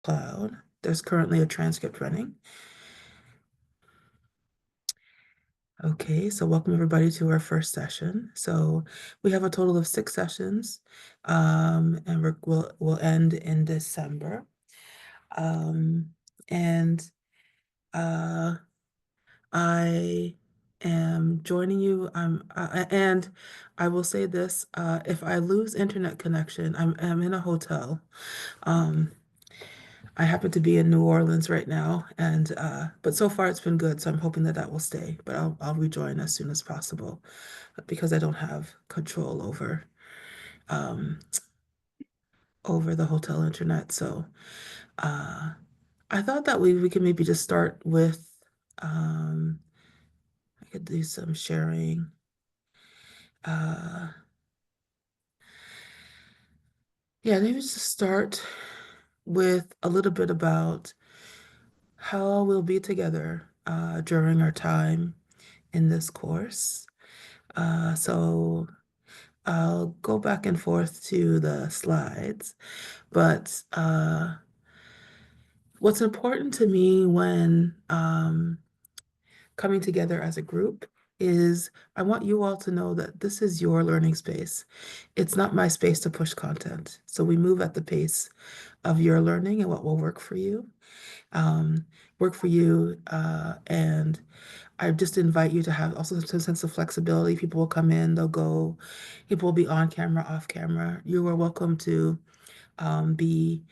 Cloud. There's currently a transcript running. Okay, so welcome everybody to our first session. So we have a total of 6 sessions, and we'll end in December. And I am joining you. And I will say this: if I lose internet connection, I'm in a hotel. Um, I happen to be in New Orleans right now, and but so far it's been good, so I'm hoping that that will stay. But I'll rejoin as soon as possible because I don't have control um, over the hotel internet. So uh, I thought that we could maybe just start with I could do some sharing. Uh, yeah, maybe just start with a little bit about how we'll be together during our time in this course. So I'll go back and forth to the slides, but what's important to me when coming together as a group is I want you all to know that this is your learning space. It's not my space to push content. So we move at the pace of your learning and what will work for you. Um, and I just invite you to have also some sense of flexibility. People will come in, they'll go, people will be on camera, off camera. You are welcome to be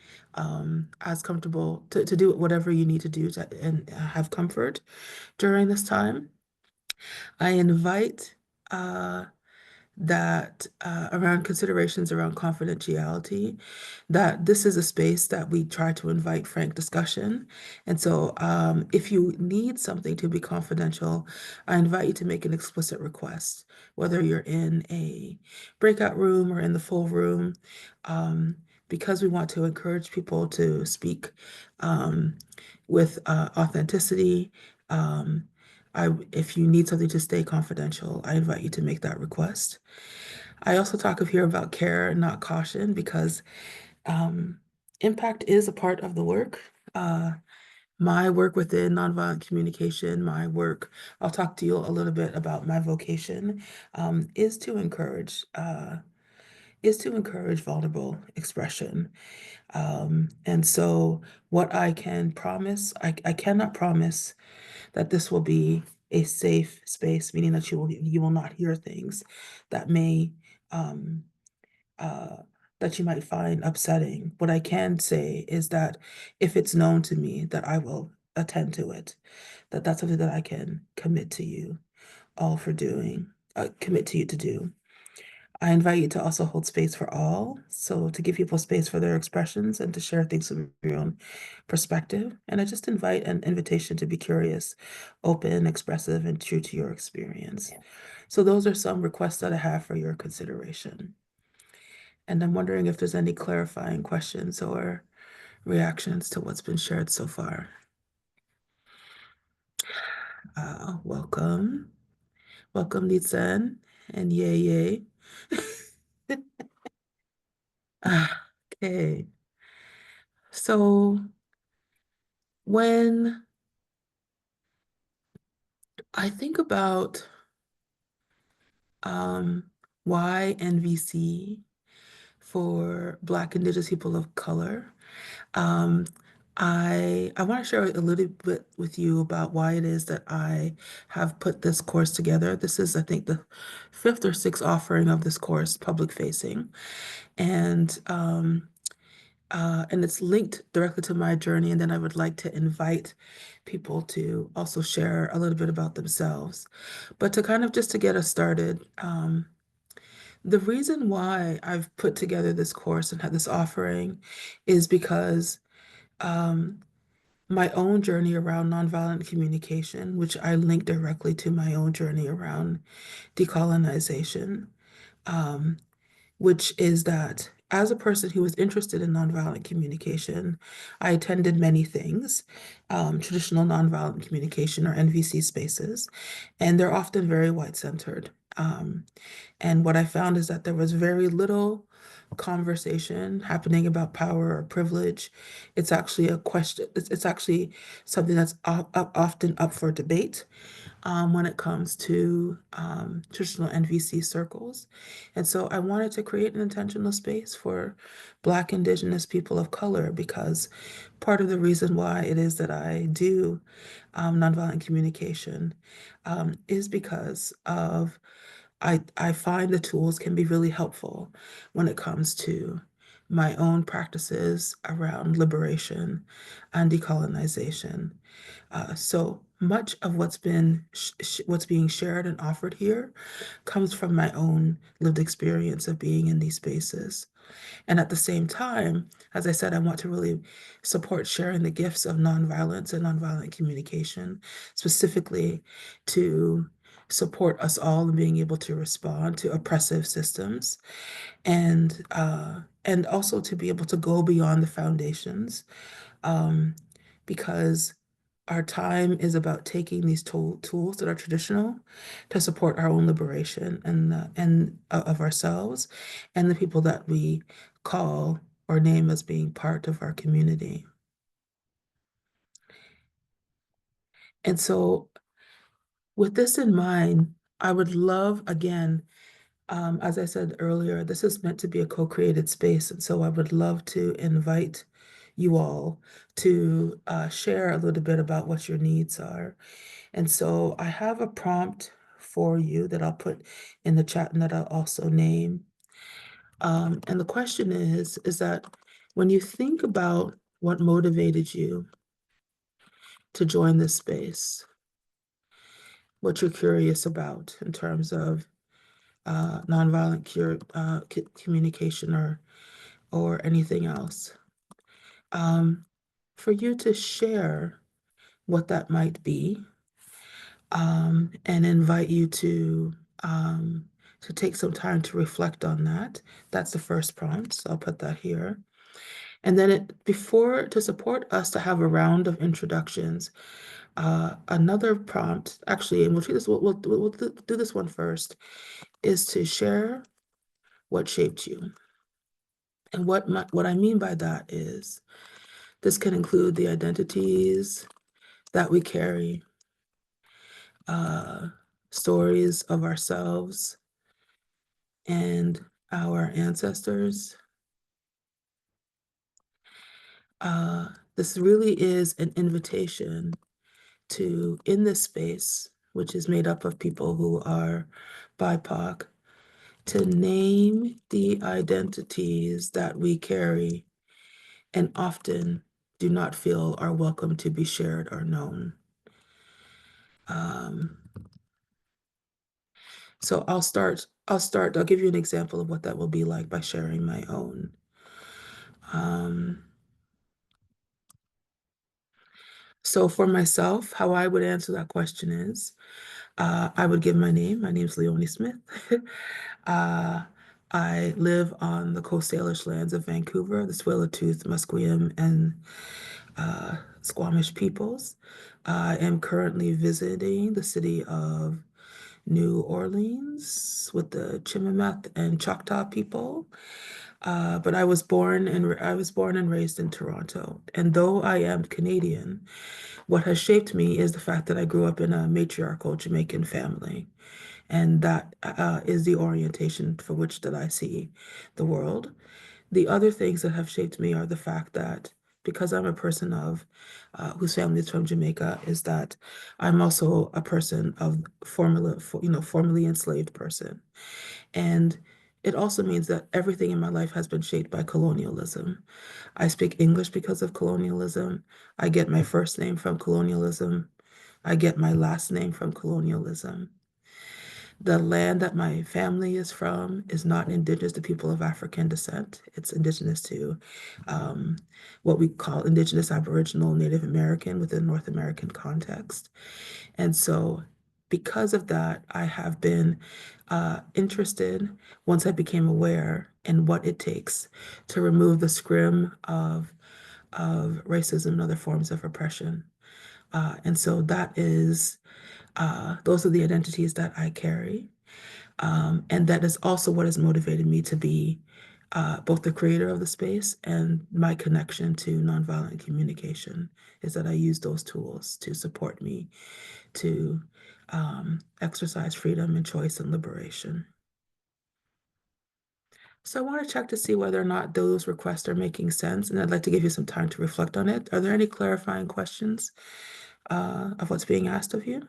as comfortable to do whatever you need to do and have comfort during this time. I invite uh, that around considerations around confidentiality, that this is a space that we try to invite frank discussion. And so if you need something to be confidential, I invite you to make an explicit request, whether you're in a breakout room or in the full room, because we want to encourage people to speak with authenticity. Um, if you need something to stay confidential, I invite you to make that request. I also talk here about care, not caution, because um, impact is a part of the work. My work within nonviolent communication, I'll talk to you a little bit about my vocation, is to encourage vulnerable expression. And so what I can promise, I cannot promise that this will be a safe space, meaning that you will not hear things that may um, uh, that you might find upsetting. What I can say is that if it's known to me, that I will attend to it. That's something that I can commit to you all for doing. Commit to you to do. I invite you to also hold space for all, so to give people space for their expressions and to share things from your own perspective. And I just invite an invitation to be curious, open, expressive, and true to your experience. So those are some requests that I have for your consideration. And I'm wondering if there's any clarifying questions or reactions to what's been shared so far. Welcome. Welcome, Nitsan and Yay Yay. Okay. So when I think about um, why NVC for Black Indigenous people of color, um, I want to share a little bit with you about why it is that I have put this course together. This is, I think, the 5th or 6th offering of this course, public facing, and and it's linked directly to my journey. And then I would like to invite people to also share a little bit about themselves. But to kind of just to get us started, the reason why I've put together this course and had this offering is because um, my own journey around nonviolent communication, which I link directly to my own journey around decolonization, um, which is that as a person who was interested in nonviolent communication, I attended many things, traditional nonviolent communication or NVC spaces, and they're often very white-centered. And what I found is that there was very little conversation happening about power or privilege. It's actually a question, it's actually something that's often up for debate when it comes to traditional NVC circles. And so I wanted to create an intentional space for Black, Indigenous people of color because part of the reason why it is that I do nonviolent communication is because of I find the tools can be really helpful when it comes to my own practices around liberation and decolonization. So much of what's being shared and offered here comes from my own lived experience of being in these spaces. And at the same time, as I said, I want to really support sharing the gifts of nonviolence and nonviolent communication, specifically to support us all in being able to respond to oppressive systems and also to be able to go beyond the foundations um, because our time is about taking these tools that are traditional to support our own liberation and of ourselves and the people that we call or name as being part of our community. And so with this in mind, I would love, again, as I said earlier, this is meant to be a co-created space. And so I would love to invite you all to share a little bit about what your needs are. And so I have a prompt for you that I'll put in the chat and that I'll also name. And the question is that when you think about what motivated you to join this space, what you're curious about in terms of nonviolent communication or anything else, for you to share what that might be, and invite you to take some time to reflect on that. That's the first prompt, so I'll put that here. And then to support us to have a round of introductions, another prompt, actually, and we'll do this one first, is to share what shaped you. And what I mean by that is this can include the identities that we carry, uh, stories of ourselves and our ancestors. Uh, this really is an invitation to, in this space, which is made up of people who are BIPOC, to name the identities that we carry and often do not feel are welcome to be shared or known. Um, so I'll give you an example of what that will be like by sharing my own. Um, so for myself, how I would answer that question is, I would give my name. My name is Leonie Smith. uh, I live on the Coast Salish lands of Vancouver, the Tsleil-Waututh, Musqueam, and Squamish peoples. I am currently visiting the city of New Orleans with the Chimameth and Choctaw people. But I was born and raised in Toronto. And though I am Canadian, what has shaped me is the fact that I grew up in a matriarchal Jamaican family. And that is the orientation for which that I see the world. The other things that have shaped me are the fact that because I'm a person of whose family is from Jamaica, is that I'm also a person of formerly enslaved person. And it also means that everything in my life has been shaped by colonialism. I speak English because of colonialism. I get my first name from colonialism. I get my last name from colonialism. The land that my family is from is not indigenous to people of African descent. It's indigenous to what we call indigenous Aboriginal Native American within North American context. And so because of that, I have been interested once I became aware in what it takes to remove the scrim of racism and other forms of oppression. And so those are the identities that I carry. And that is also what has motivated me to be both the creator of the space and my connection to nonviolent communication is that I use those tools to support me to exercise freedom and choice and liberation. So I want to check to see whether or not those requests are making sense, and I'd like to give you some time to reflect on it. Are there any clarifying questions of what's being asked of you?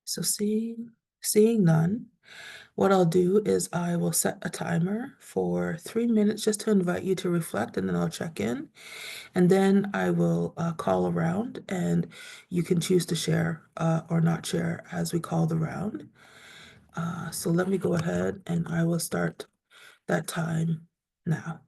So seeing none, what I'll do is I will set a timer for 3 minutes just to invite you to reflect, and then I'll check in. And then I will call around, and you can choose to share or not share as we call the round. So let me go ahead and I will start that time now.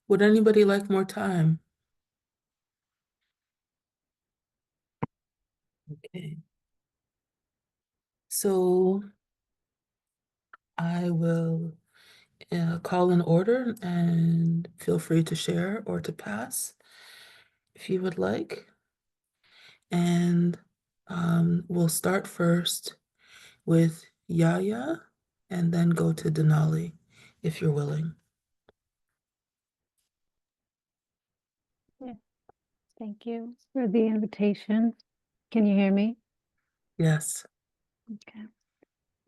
Would anybody like more time? Okay. So I will call in order and feel free to share or to pass if you would like. And we'll start first with Yaya and then go to Denali if you're willing. Yeah. Thank you for the invitation. Can you hear me? Yes. Okay.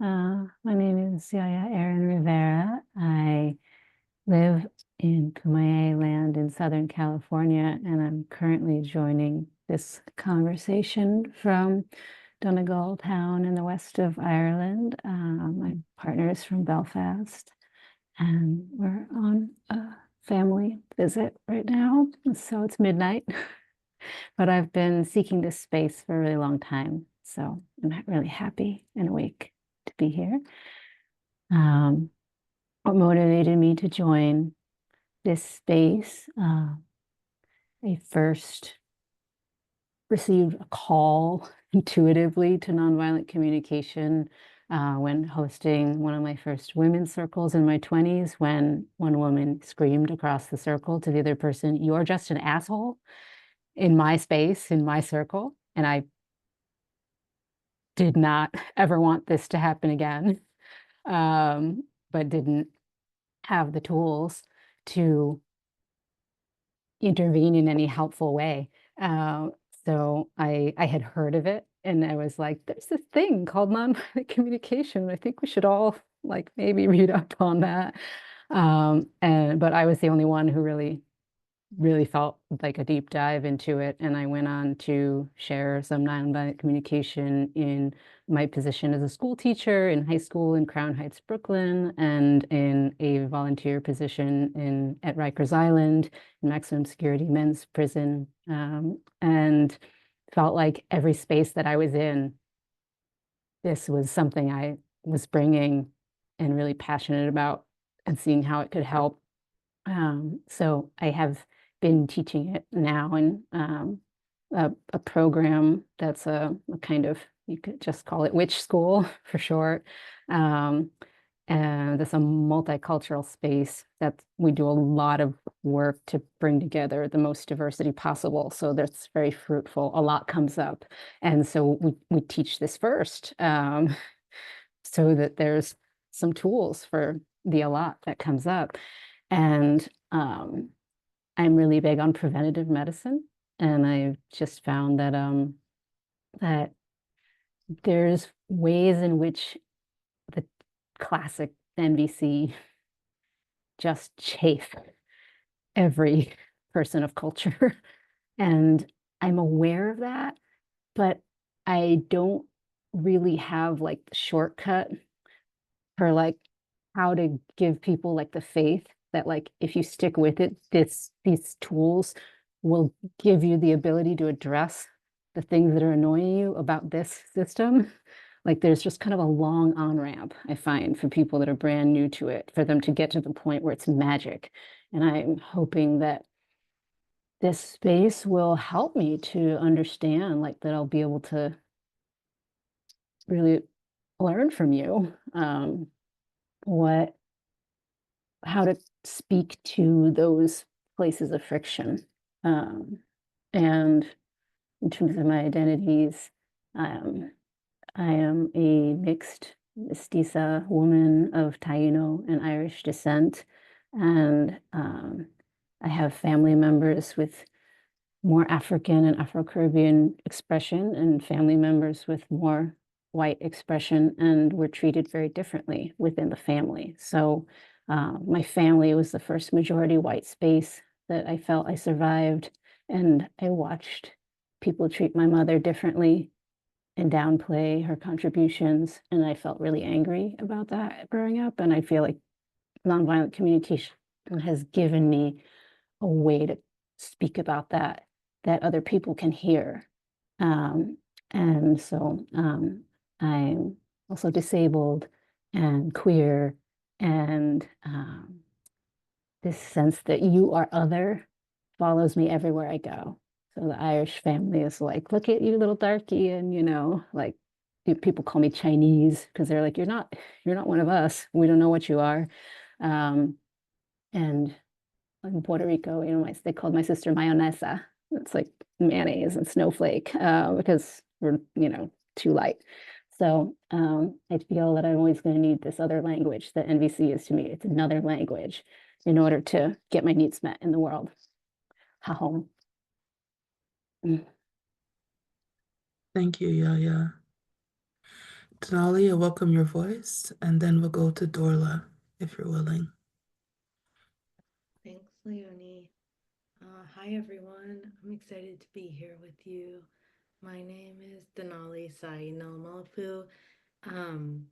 My name is Yaya Erin Rivera. I live in Kumeyaay land in Southern California, and I'm currently joining this conversation from Donegal town in the west of Ireland. My partner is from Belfast, and we're on a family visit right now. So it's midnight, but I've been seeking this space for a really long time. So I'm really happy and awake to be here. What motivated me to join this space? I first received a call intuitively to nonviolent communication when hosting one of my first women's circles in my 20s, when one woman screamed across the circle to the other person, "You're just an asshole," in my space, in my circle. And I did not ever want this to happen again, but didn't have the tools to intervene in any helpful way. Uh, so I had heard of it, and I was like, there's this thing called nonviolent communication. I think we should all like maybe read up on that. But I was the only one who really felt like a deep dive into it. And I went on to share some nonviolent communication in my position as a school teacher in high school in Crown Heights, Brooklyn, and in a volunteer position at Rikers Island, maximum security men's prison. And felt like every space that I was in, this was something I was bringing and really passionate about and seeing how it could help. So I have been teaching it now in a program that's a kind of, you could just call it witch school for short. Um, and it's a multicultural space that we do a lot of work to bring together the most diversity possible. So that's very fruitful. A lot comes up. And so we teach this first, so that there's some tools for the a lot that comes up. And I'm really big on preventative medicine, and I've just found that there's ways in which the classic NVC just chafe every person of culture. And I'm aware of that, but I don't really have like the shortcut for like how to give people like the faith that like if you stick with it, these tools will give you the ability to address the things that are annoying you about this system. Like there's just kind of a long on-ramp, I find, for people that are brand new to it, for them to get to the point where it's magic. And I'm hoping that this space will help me to understand like that I'll be able to really learn from you what how to speak to those places of friction. Um, and in terms of my identities, um, I am a mixed mestiza woman of Taino and Irish descent. And I have family members with more African and Afro-Caribbean expression and family members with more white expression, and we're treated very differently within the family. So my family was the first majority white space that I felt I survived, and I watched people treat my mother differently and downplay her contributions, and I felt really angry about that growing up, and I feel like nonviolent communication has given me a way to speak about that other people can hear. Um, and so I'm also disabled and queer, and this sense that you are other follows me everywhere I go. So the Irish family is like, look at you, little darky, and like people call me Chinese because they're like, you're not one of us. We don't know what you are. Um, and in Puerto Rico, they called my sister mayonesa. It's like mayonnaise and snowflake because we're, too light. So I feel that I'm always going to need this other language that NVC is to me. It's another language in order to get my needs met in the world. Home. Mm. Thank you, Yaya. Denali, I welcome your voice, and then we'll go to Dorla, if you're willing. Thanks, Leonie. Hi, everyone. I'm excited to be here with you. My name is Denali Sainal. Um,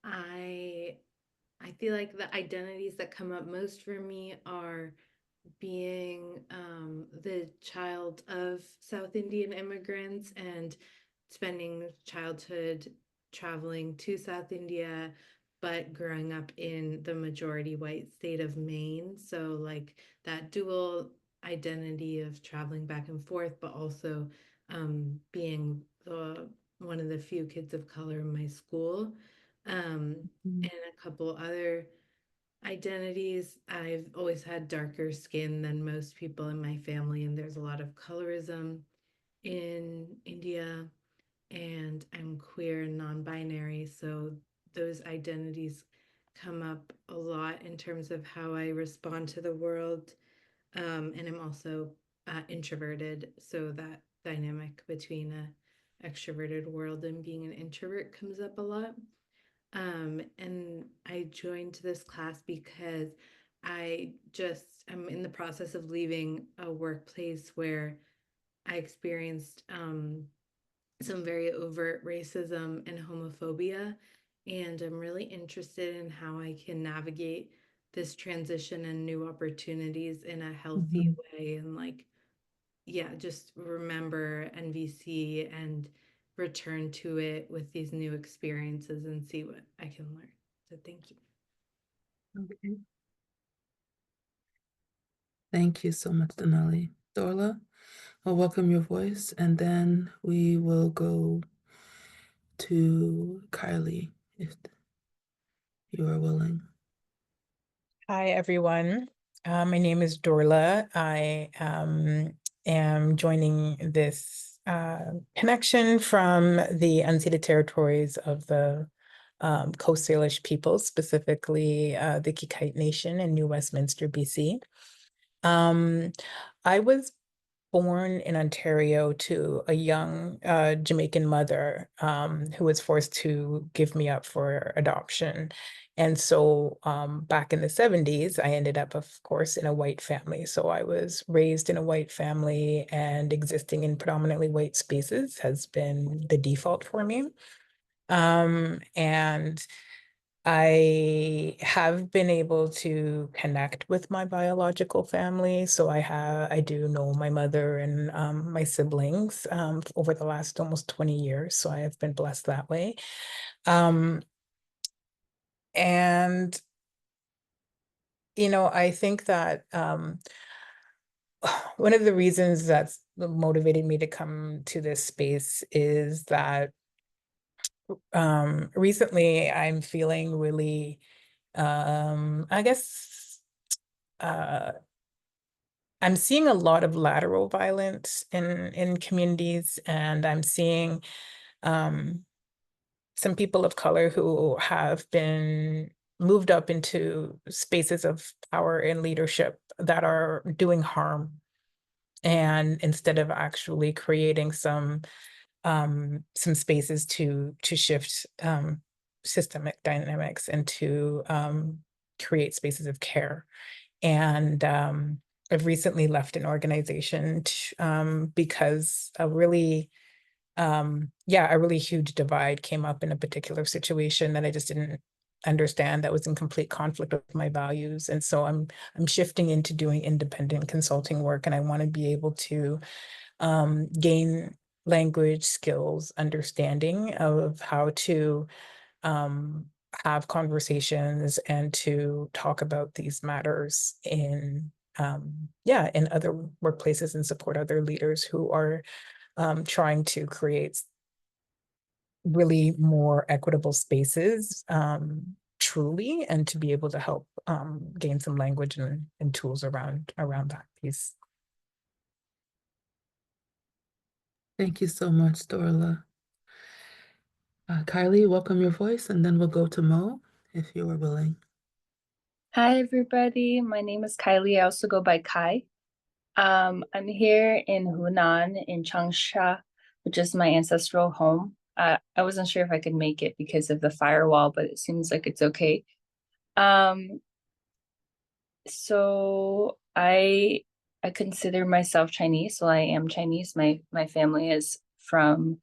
I I feel like the identities that come up most for me are being the child of South Indian immigrants and spending childhood traveling to South India, but growing up in the majority white state of Maine. So, like that dual identity of traveling back and forth, but also being one of the few kids of color in my school. Mm. And a couple other identities. I've always had darker skin than most people in my family, and there's a lot of colorism in India, and I'm queer and non-binary, so those identities come up a lot in terms of how I respond to the world. And I'm also introverted, so that dynamic between a extroverted world and being an introvert comes up a lot. And I joined this class because I'm in the process of leaving a workplace where I experienced some very overt racism and homophobia. And I'm really interested in how I can navigate this transition and new opportunities in a healthy Mhm. way. And like, yeah, just remember NVC and return to it with these new experiences and see what I can learn. So thank you. Okay. Thank you so much, Denali. Dorla, I'll welcome your voice, and then we will go to Kylie, if you are willing. Hi, everyone. My name is Dorla. I am joining this connection from the unceded territories of the Coast Salish people, specifically the Kikite Nation in New Westminster, BC. I was born in Ontario to a young Jamaican mother who was forced to give me up for adoption. And so back in the 70s, I ended up, of course, in a white family. So I was raised in a white family, and existing in predominantly white spaces has been the default for me. And I have been able to connect with my biological family. So I do know my mother and my siblings over the last almost 20 years. So I have been blessed that way. Um, and, I think that one of the reasons that's motivated me to come to this space is that recently I'm feeling really, I guess, uh, I'm seeing a lot of lateral violence in communities, and I'm seeing um, some people of color who have been moved up into spaces of power and leadership that are doing harm, and instead of actually creating some spaces to shift systemic dynamics and to create spaces of care. And I've recently left an organization because a really huge divide came up in a particular situation that I just didn't understand, that was in complete conflict with my values. And so I'm shifting into doing independent consulting work, and I want to be able to gain language skills, understanding of how to um, have conversations and to talk about these matters in other workplaces, and support other leaders who are trying to create really more equitable spaces, truly, and to be able to help gain some language and tools around that piece. Thank you so much, Dorla. Kylie, welcome your voice, and then we'll go to Mo, if you are willing. Hi, everybody. My name is Kylie. I also go by Kai. I'm here in Hunan in Changsha, which is my ancestral home. I wasn't sure if I could make it because of the firewall, but it seems like it's okay. Um, so I consider myself Chinese. So I am Chinese. My family is from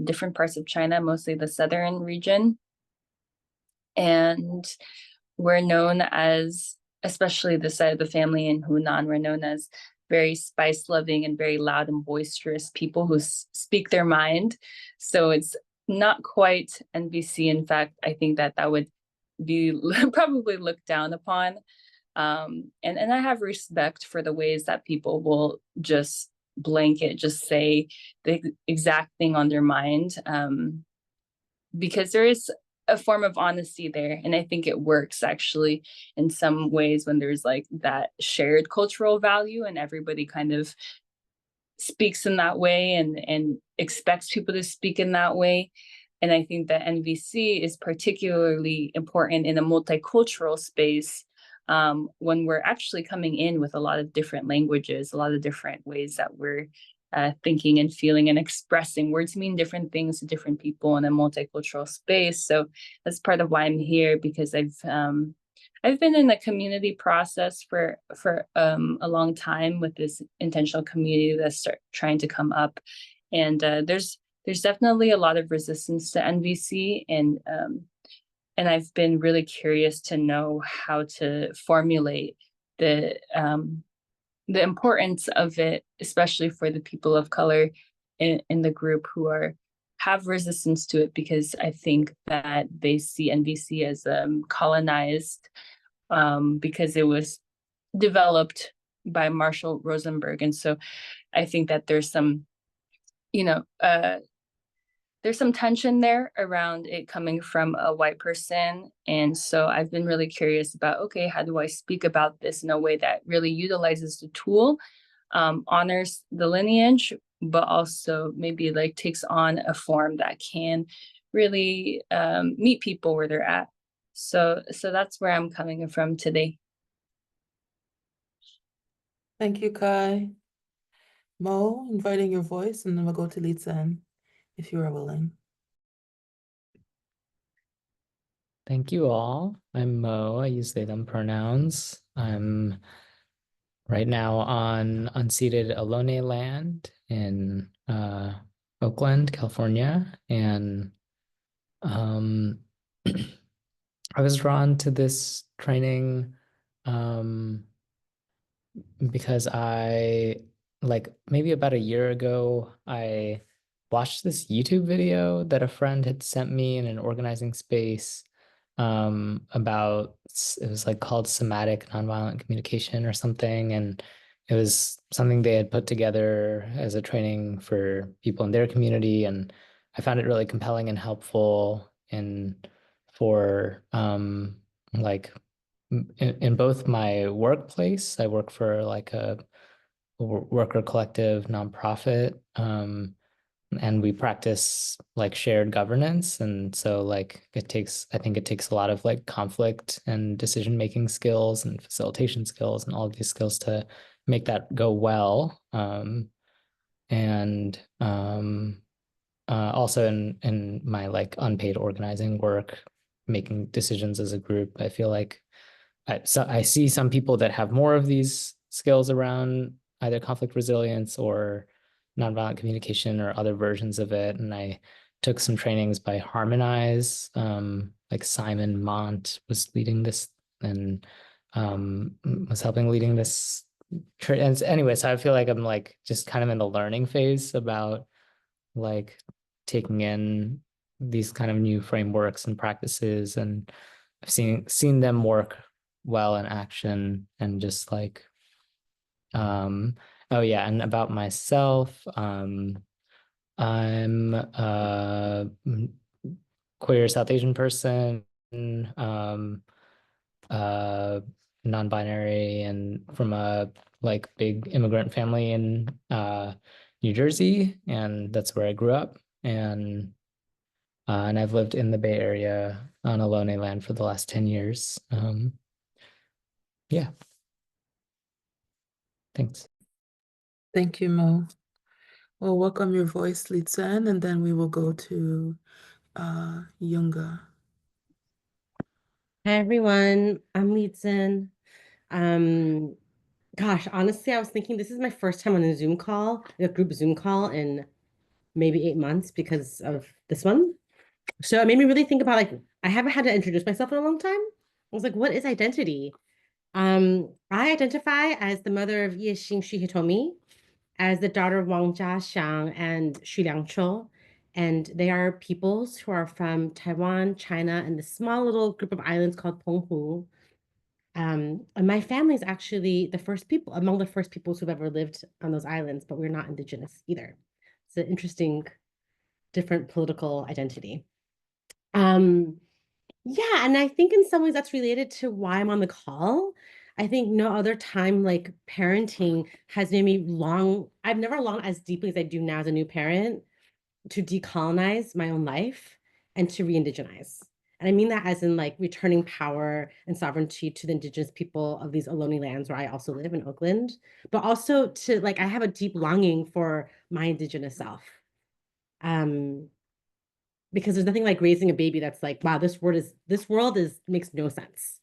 different parts of China, mostly the southern region. And we're known as, especially this side of the family in Hunan, we're known as very spice loving and very loud and boisterous people who speak their mind. So it's not quite NVC. In fact, I think that that would be probably looked down upon. And I have respect for the ways that people will just blanket, just say the exact thing on their mind. Because there is a form of honesty there, and I think it works actually in some ways when there's like that shared cultural value and everybody kind of speaks in that way and expects people to speak in that way. And I think that NVC is particularly important in a multicultural space, when we're actually coming in with a lot of different languages, a lot of different ways that we're thinking and feeling and expressing. Words mean different things to different people in a multicultural space. So that's part of why I'm here, because I've been in the community process for a long time with this intentional community that's trying to come up, and there's definitely a lot of resistance to NVC, and I've been really curious to know how to formulate the importance of it, especially for the people of color in the group who have resistance to it, because I think that they see NVC as colonized, because it was developed by Marshall Rosenberg. And so I think that there's some, you know, there's some tension there around it coming from a white person. And so I've been really curious about, okay, how do I speak about this in a way that really utilizes the tool, honors the lineage, but also maybe like takes on a form that can really meet people where they're at. So that's where I'm coming from today. Thank you, Kai. Mo, inviting your voice, and then we'll go to Litzen, if you are willing. Thank you all. I'm Mo. I use they, them pronouns. I'm right now on unceded Ohlone land in Oakland, California. And I was drawn to this training because like maybe about a year ago, I watched this YouTube video that a friend had sent me in an organizing space about, it was like called somatic nonviolent communication or something. And it was something they had put together as a training for people in their community. And I found it really compelling and helpful for like in both my workplace. I work for like a worker collective nonprofit, and we practice like shared governance. And so like I think it takes a lot of like conflict and decision making skills and facilitation skills and all of these skills to make that go well. And also in my like unpaid organizing work, making decisions as a group, I feel like I see some people that have more of these skills around either conflict resilience or nonviolent communication or other versions of it. And I took some trainings by Harmonize, like Simon Mont was leading this and was helping leading this. And anyway, so I feel like I'm like just kind of in the learning phase about like taking in these kind of new frameworks and practices, and I've seen them work well in action. And just like oh yeah, and about myself, I'm a queer South Asian person, non-binary, and from a like big immigrant family in New Jersey, and that's where I grew up. And And I've lived in the Bay Area on Ohlone land for the last 10 years. Yeah. Thanks. Thank you, Mo. We'll welcome your voice, Litzen, and then we will go to Yunga. Hi everyone, I'm Litzen. Gosh, honestly, I was thinking this is my first time on a Zoom call, a group Zoom call in maybe 8 months because of this one. So it made me really think about like I haven't had to introduce myself in a long time. I was like, what is identity? I identify as the mother of Yixing Shi Hitomi, as the daughter of Wang Jiaxiang and Xu Liangqiu. And they are peoples who are from Taiwan, China, and the small little group of islands called Penghu. And my family is actually the first people, among the first peoples who've ever lived on those islands, but we're not indigenous either. It's an interesting, different political identity. Yeah, and I think in some ways that's related to why I'm on the call. I think no other time like parenting has made me long. I've never longed as deeply as I do now as a new parent to decolonize my own life and to re-indigenize. And I mean that as in like returning power and sovereignty to the indigenous people of these Ohlone lands where I also live in Oakland, but also to like I have a deep longing for my indigenous self. Because there's nothing like raising a baby that's like, wow, this world is makes no sense.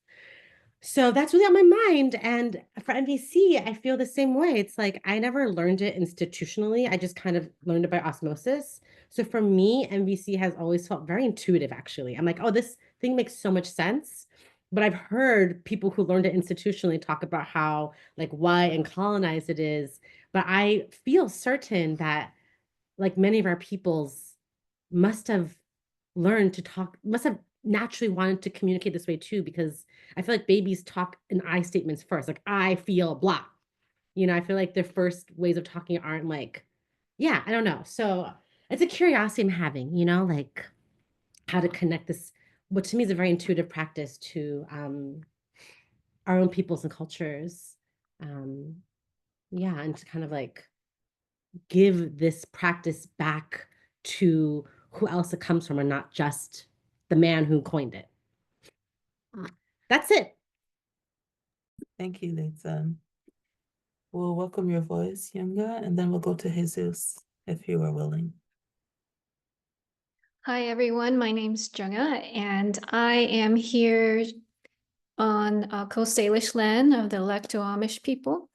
So that's really on my mind. And for NVC, I feel the same way. It's like I never learned it institutionally. I just kind of learned it by osmosis. So for me, NVC has always felt very intuitive, actually. I'm like, oh, this thing makes so much sense. But I've heard people who learned it institutionally talk about how like why and colonized it is. But I feel certain that like many of our peoples must have learned to talk, must have naturally wanted to communicate this way too, because I feel like babies talk in I statements first, like I feel blah. You know, I feel like their first ways of talking aren't like, yeah, I don't know. So it's a curiosity I'm having, you know, like how to connect this, what to me is a very intuitive practice to our own peoples and cultures. Um, yeah, and to kind of like give this practice back to who else it comes from and not just the man who coined it. That's it. Thank you, Litzen. We'll welcome your voice, Yunga, and then we'll go to Jesus, if you are willing. Hi, everyone. My name's Junga, and I am here on Coast Salish land of the Lecto Amish people,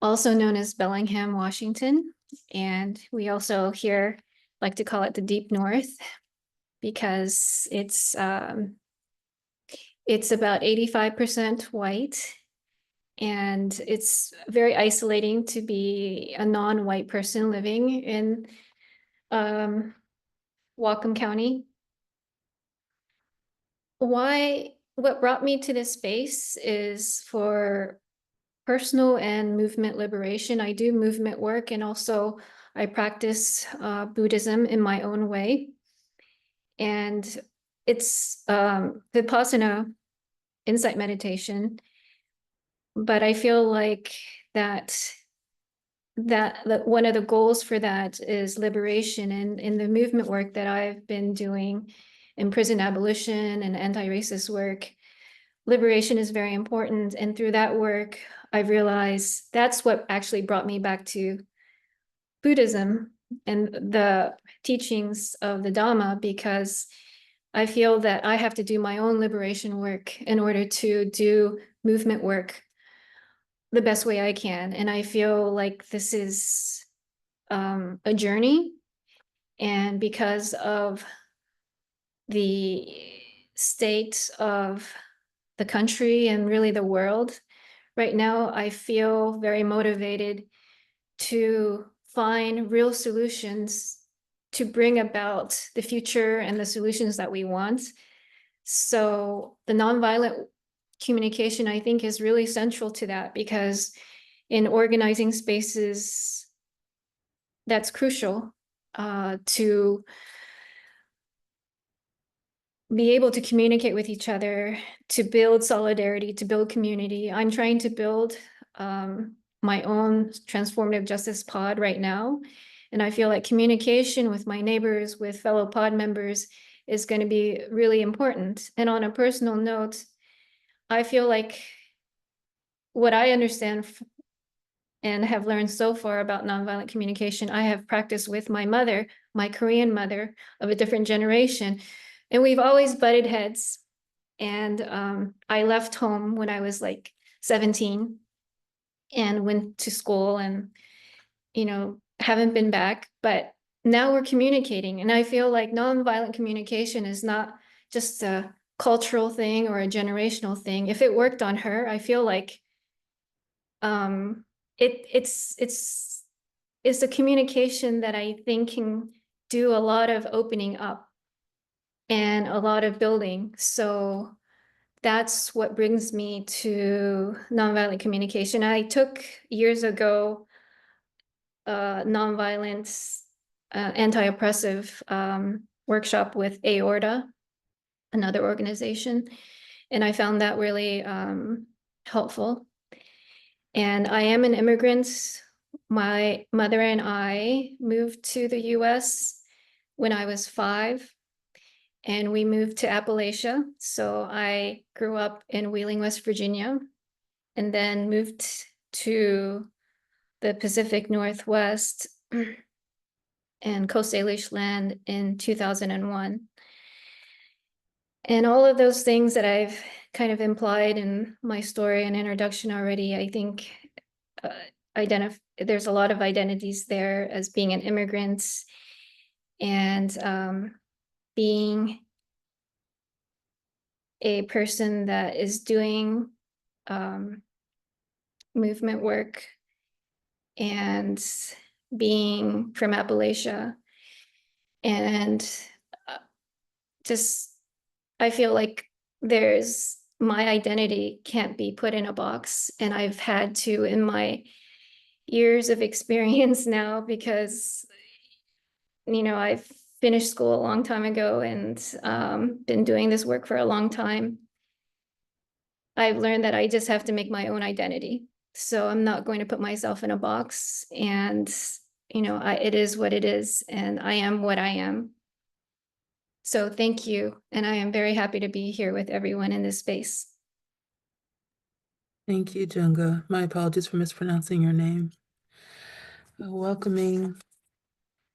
also known as Bellingham, Washington. And we also here like to call it the Deep North because it's about 85% white, and it's very isolating to be a non-white person living in Whatcom County. What brought me to this space is for personal and movement liberation. I do movement work, and also I practice Buddhism in my own way. And it's Vipassana insight meditation. But I feel like that one of the goals for that is liberation. And in the movement work that I've been doing in prison abolition and anti-racist work, liberation is very important. And through that work, I realized that's what actually brought me back to Buddhism and the teachings of the Dhamma, because I feel that I have to do my own liberation work in order to do movement work the best way I can. And I feel like this is a journey. And because of the state of the country and really the world right now, I feel very motivated to find real solutions to bring about the future and the solutions that we want. So the nonviolent communication, I think, is really central to that, because in organizing spaces, that's crucial to be able to communicate with each other, to build solidarity, to build community. I'm trying to build my own transformative justice pod right now. And I feel like communication with my neighbors, with fellow pod members is going to be really important. And on a personal note, I feel like what I understand and have learned so far about nonviolent communication, I have practiced with my mother, my Korean mother of a different generation. And we've always butted heads. And I left home when I was like 17 and went to school and, haven't been back. But now we're communicating. And I feel like nonviolent communication is not just a cultural thing or a generational thing. If it worked on her, I feel like it's a communication that I think can do a lot of opening up and a lot of building. So that's what brings me to nonviolent communication. I took years ago nonviolent anti-oppressive workshop with Aorta, another organization, and I found that really helpful. And I am an immigrant. My mother and I moved to the US when I was 5, and we moved to Appalachia. So I grew up in Wheeling, West Virginia, and then moved to the Pacific Northwest and Coast Salish land in 2001. And all of those things that I've kind of implied in my story and introduction already, I think there's a lot of identities there as being an immigrant and being a person that is doing movement work and being from Appalachia. And just, I feel like my identity can't be put in a box. And I've had to, in my years of experience now, because, I've finished school a long time ago and been doing this work for a long time. I've learned that I just have to make my own identity. So I'm not going to put myself in a box, and, it is what it is, and I am what I am. So thank you. And I am very happy to be here with everyone in this space. Thank you, Junga. My apologies for mispronouncing your name. Welcoming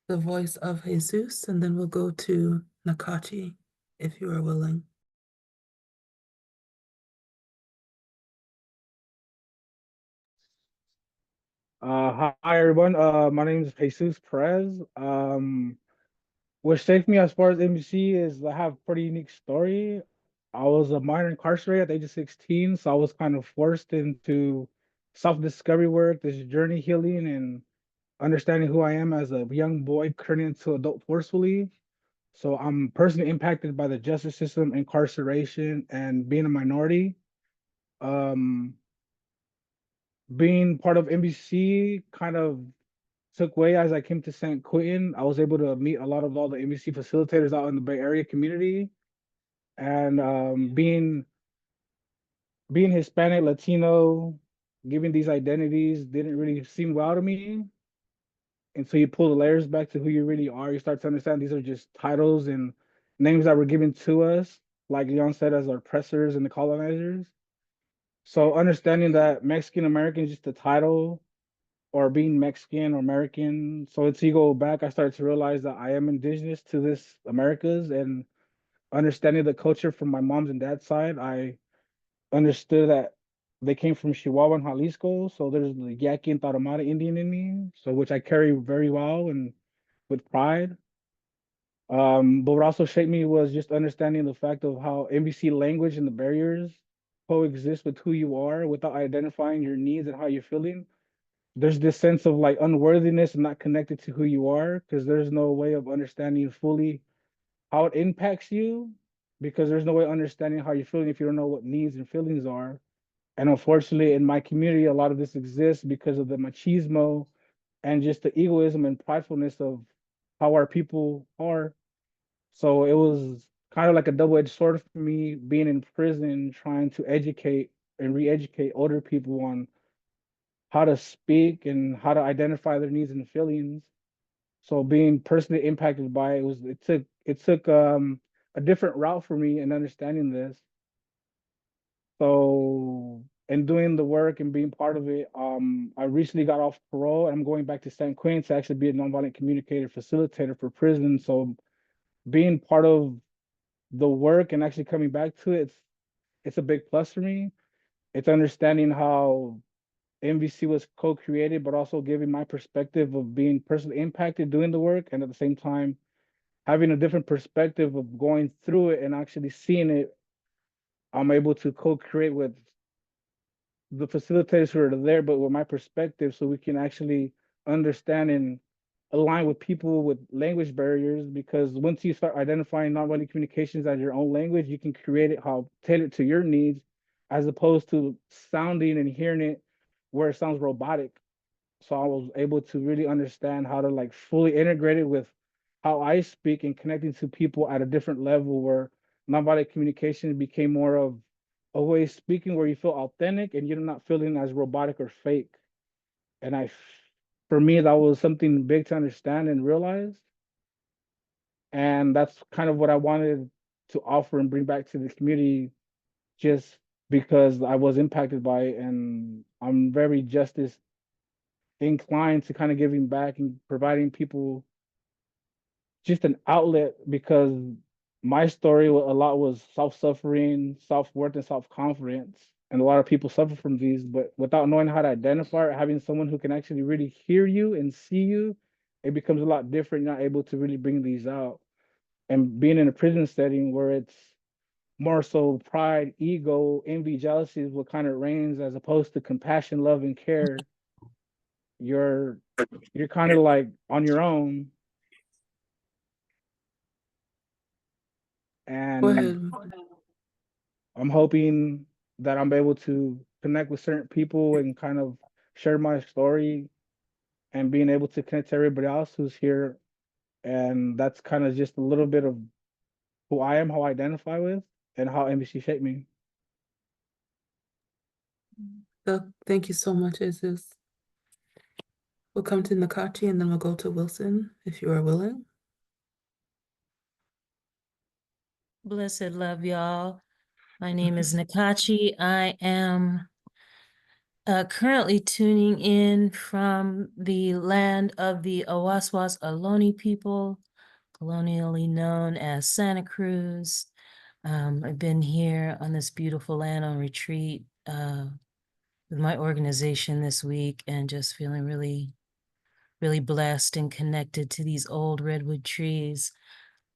the voice of Jesus, and then we'll go to Nakachi, if you are willing. Hi everyone. My name is Jesus Perez. What shaped me as far as NBC is I have a pretty unique story. I was a minor incarcerated at the age of 16, so I was kind of forced into self-discovery work, this journey healing, and understanding who I am as a young boy turning into adult forcefully. So I'm personally impacted by the justice system, incarceration, and being a minority. Um, Being part of NBC kind of took way as I came to San Quentin. I was able to meet a lot of all the NBC facilitators out in the Bay Area community, and being Hispanic, Latino, giving these identities didn't really seem well to me. And so you pull the layers back to who you really are. You start to understand these are just titles and names that were given to us, like Leon said, as our oppressors and the colonizers. So understanding that Mexican American is just a title or being Mexican or American. So it's you go back, I started to realize that I am indigenous to this Americas and understanding the culture from my mom's and dad's side, I understood that they came from Chihuahua and Jalisco. So there's the Yaqui and Tarahumara Indian in me, so which I carry very well and with pride. But what also shaped me was just understanding the fact of how NBC language and the barriers coexist with who you are without identifying your needs and how you're feeling. There's this sense of like unworthiness and not connected to who you are because there's no way of understanding fully how it impacts you because there's no way of understanding how you're feeling if you don't know what needs and feelings are. And unfortunately, in my community, a lot of this exists because of the machismo and just the egoism and pridefulness of how our people are. So it was kind of like a double-edged sword for me being in prison, trying to educate and re-educate older people on how to speak and how to identify their needs and feelings. So being personally impacted by it took a different route for me in understanding this. So in doing the work and being part of it, I recently got off parole and I'm going back to San Quentin to actually be a nonviolent communicator facilitator for prison. So being part of the work and actually coming back to it, it's a big plus for me. It's understanding how MVC was co-created, but also giving my perspective of being personally impacted doing the work, and at the same time having a different perspective of going through it and actually seeing it. I'm able to co-create with the facilitators who are there, but with my perspective, so we can actually understand and align with people with language barriers. Because once you start identifying nonviolent communications as your own language, you can create it how tailored to your needs, as opposed to sounding and hearing it where it sounds robotic. So I was able to really understand how to like fully integrate it with how I speak and connecting to people at a different level, where nonviolent communication became more of a way of speaking where you feel authentic and you're not feeling as robotic or fake. And for me, that was something big to understand and realize. And that's kind of what I wanted to offer and bring back to the community, just because I was impacted by it. And I'm very justice inclined to kind of giving back and providing people just an outlet, because my story a lot was self-suffering, self-worth, and self-confidence. And a lot of people suffer from these, but without knowing how to identify or having someone who can actually really hear you and see you, it becomes a lot different. You're not able to really bring these out. And being in a prison setting where it's more so pride, ego, envy, jealousy is what kind of reigns, as opposed to compassion, love, and care, you're you're kind of like on your own. Go And ahead. I'm hoping that I'm able to connect with certain people and kind of share my story and being able to connect to everybody else who's here. And that's kind of just a little bit of who I am, how I identify with, and how NBC shaped me. So thank you so much, Isis. We'll come to Nakati and then we'll go to Wilson, if you are willing. Blessed love, y'all. My name is Nakachi. I am currently tuning in from the land of the Awaswas Ohlone people, colonially known as Santa Cruz. I've been here on this beautiful land on retreat with my organization this week, and just feeling really, really blessed and connected to these old redwood trees.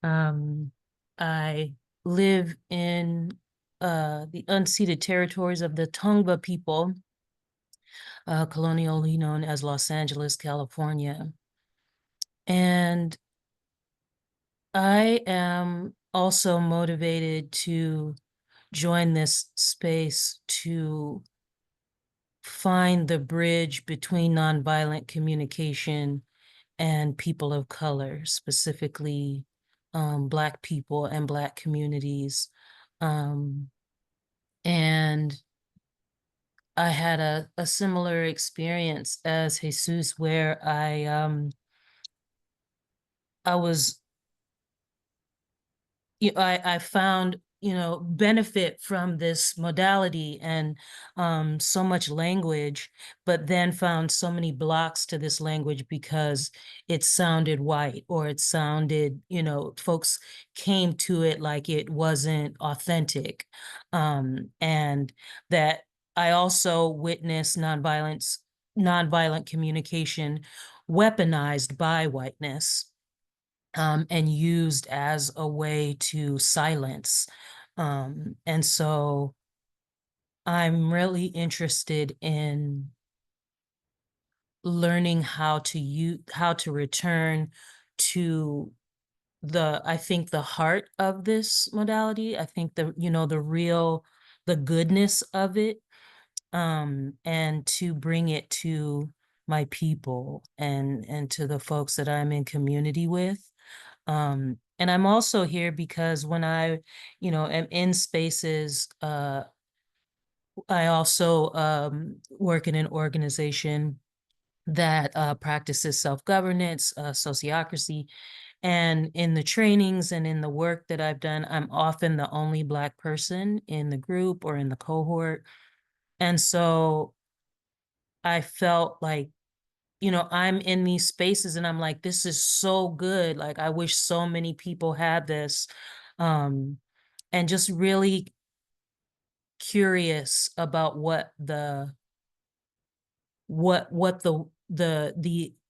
I live in the unceded territories of the Tongva people, colonially known as Los Angeles, California. And I am also motivated to join this space to find the bridge between nonviolent communication and people of color, specifically Black people and Black communities. And I had a similar experience as Jesus, where I was, I found, benefit from this modality and so much language, but then found so many blocks to this language because it sounded white, or it sounded, folks came to it like it wasn't authentic. And that I also witnessed nonviolent communication weaponized by whiteness, and used as a way to silence. And so I'm really interested in learning how to return to I think the heart of this modality. I think the goodness of it, and to bring it to my people and to the folks that I'm in community with. And I'm also here because when I, am in spaces, I also work in an organization that practices self-governance, sociocracy. And in the trainings and in the work that I've done, I'm often the only Black person in the group or in the cohort. And so I felt like, I'm in these spaces and I'm like, this is so good. Like, I wish so many people had this. And just really curious about what the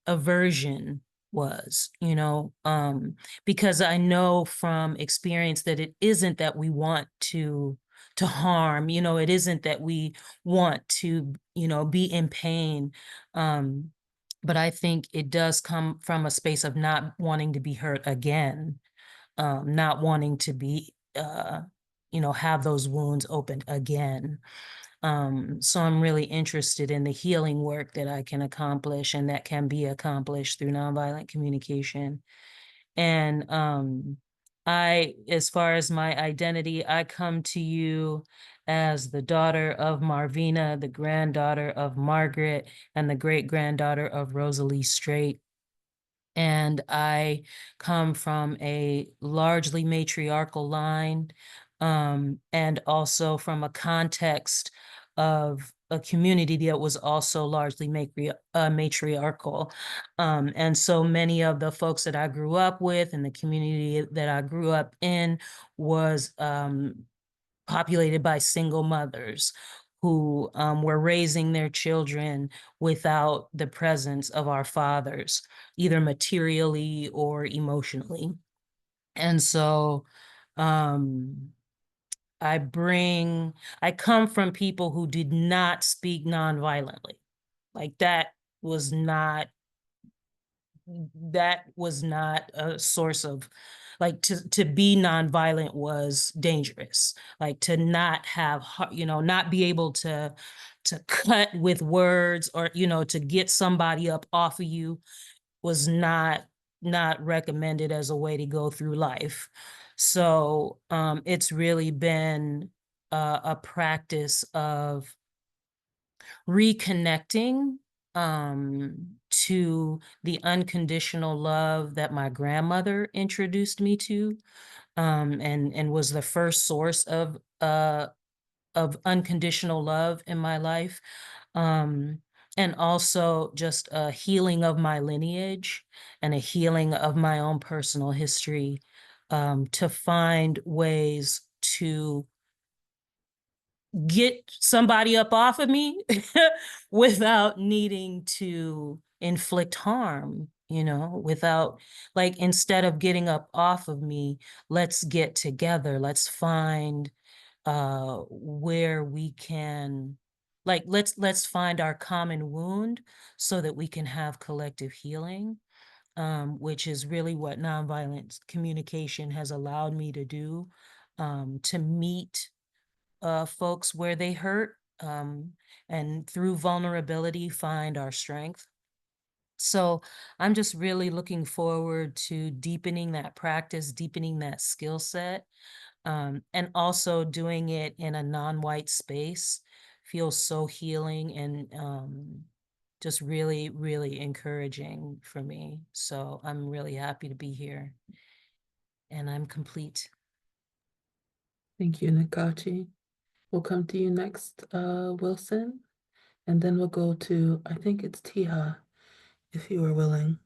aversion was, because I know from experience that it isn't that we want to harm, it isn't that we want to, be in pain. But I think it does come from a space of not wanting to be hurt again, not wanting to be have those wounds opened again. So I'm really interested in the healing work that I can accomplish and that can be accomplished through nonviolent communication. And as far as my identity, I come to you as the daughter of Marvina, the granddaughter of Margaret, and the great-granddaughter of Rosalie Straight. And I come from a largely matriarchal line, and also from a context of a community that was also largely matriarchal. And so many of the folks that I grew up with and the community that I grew up in was populated by single mothers who were raising their children without the presence of our fathers, either materially or emotionally. And so I come from people who did not speak nonviolently. Like that was not a source of, like, to be nonviolent was dangerous. Like, to not have, not be able to cut with words, or, to get somebody up off of you was not recommended as a way to go through life. So it's really been a practice of reconnecting to the unconditional love that my grandmother introduced me to, and was the first source of unconditional love in my life. And also just a healing of my lineage and a healing of my own personal history, to find ways to get somebody up off of me without needing to inflict harm, without, like, instead of getting up off of me, let's get together, let's find where we can, like, let's find our common wound so that we can have collective healing, which is really what nonviolent communication has allowed me to do, to meet folks where they hurt, and through vulnerability find our strength. So I'm just really looking forward to deepening that practice, deepening that skill set, and also doing it in a non-white space feels so healing and just really, really encouraging for me. So I'm really happy to be here, and I'm complete. Thank you, Nakachi. We'll come to you next, Wilson, and then we'll go to, I think it's Tiha, if you are willing.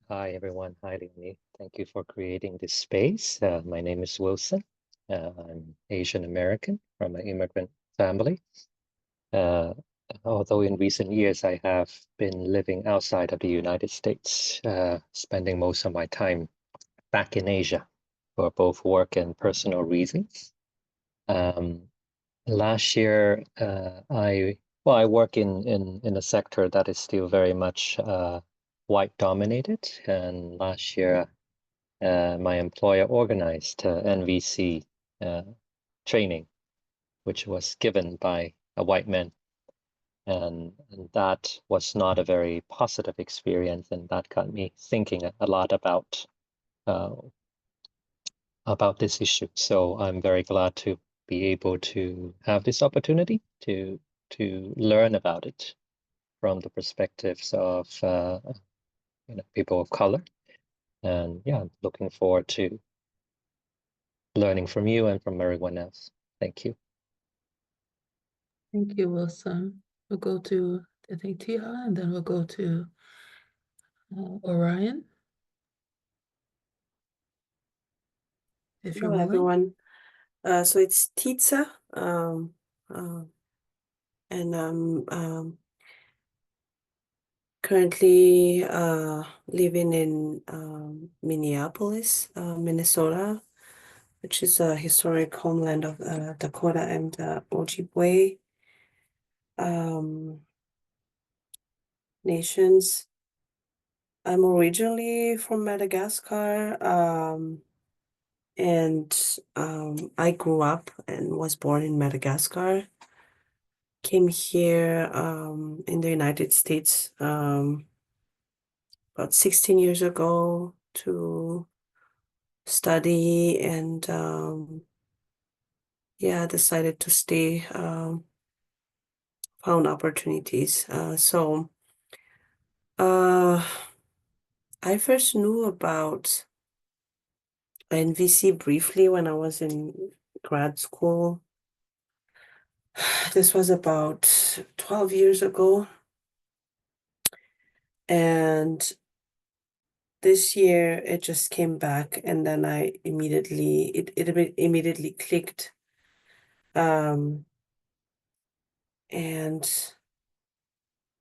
Hi, everyone. Hi, Leonie. Thank you for creating this space. My name is Wilson. I'm Asian American from an immigrant family. Although in recent years I have been living outside of the United States, spending most of my time back in Asia for both work and personal reasons. Last year, I work in a sector that is still very much white dominated, and last year my employer organized NVC training, which was given by a white man, and that was not a very positive experience, and that got me thinking a lot about this issue. So I'm very glad to be able to have this opportunity to learn about it from the perspectives of people of color. And yeah, I'm looking forward to learning from you and from everyone else. Thank you. Thank you, Wilson. We'll go to, I think, Tiha, and then we'll go to Orion, if you're Hello, willing. everyone. So it's Titsa, and I'm currently living in Minneapolis, Minnesota, which is a historic homeland of Dakota and Ojibwe nations. I'm originally from Madagascar, and I grew up and was born in Madagascar. Came here in the United States about 16 years ago to study, and yeah, decided to stay, found opportunities. So I first knew about NVC briefly when I was in grad school. This was about 12 years ago. And this year it just came back, and then it immediately clicked. And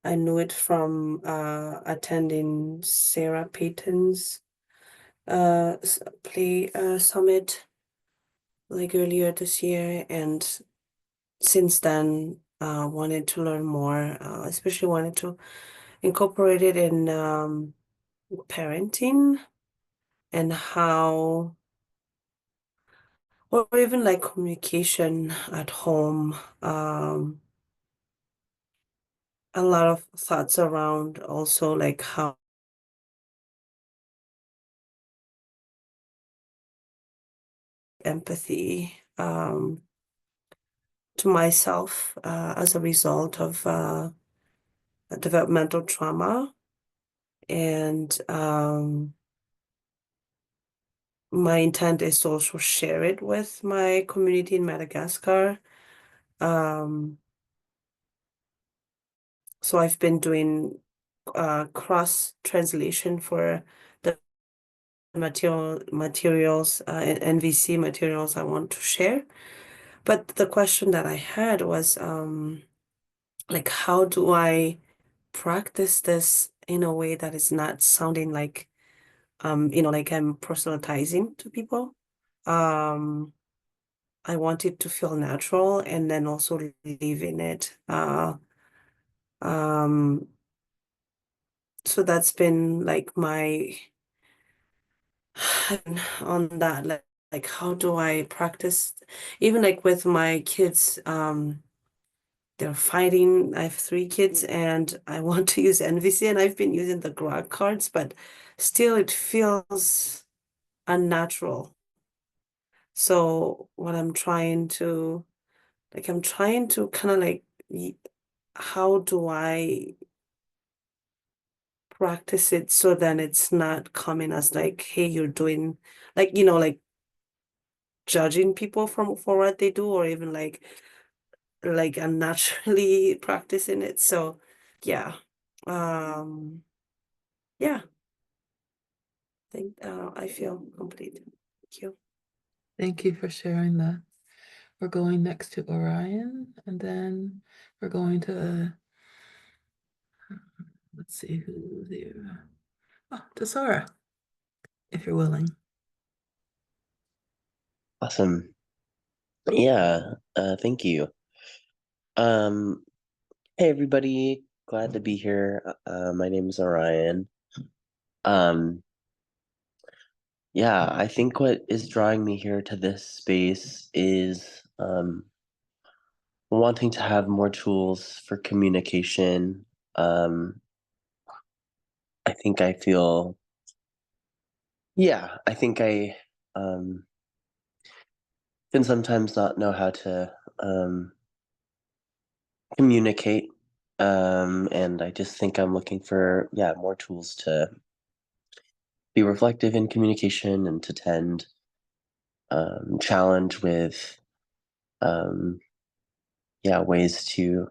I knew it from attending Sarah Payton's play summit like earlier this year, and since then wanted to learn more, especially wanted to incorporate it in parenting and how, or even like communication at home. A lot of thoughts around also like how empathy to myself as a result of developmental trauma. And my intent is to also share it with my community in Madagascar. So I've been doing cross translation for the materials and NVC materials I want to share. But the question that I had was like, how do I practice this in a way that is not sounding like like I'm proselytizing to people? I want it to feel natural and then also live in it. So that's been like my on that, like how do I practice even like with my kids, they're fighting. I have 3 kids and I want to use NVC, and I've been using the grad cards, but still it feels unnatural. So what I'm trying to kind of like, how do I practice it so then it's not coming as like, hey, you're doing like, like judging people for what they do, or even like unnaturally practicing it. So yeah. Yeah, I feel complete. Thank you. Thank you for sharing that. We're going next to Orion, and then we're going to, let's see who's here. Oh, to Sora, if you're willing. Awesome. Yeah, thank you. Hey everybody, glad to be here. My name is Orion. Yeah, I think what is drawing me here to this space is wanting to have more tools for communication. I think I feel, yeah, I think I can sometimes not know how to communicate. And I just think I'm looking for, more tools to be reflective in communication and to tend challenge with ways to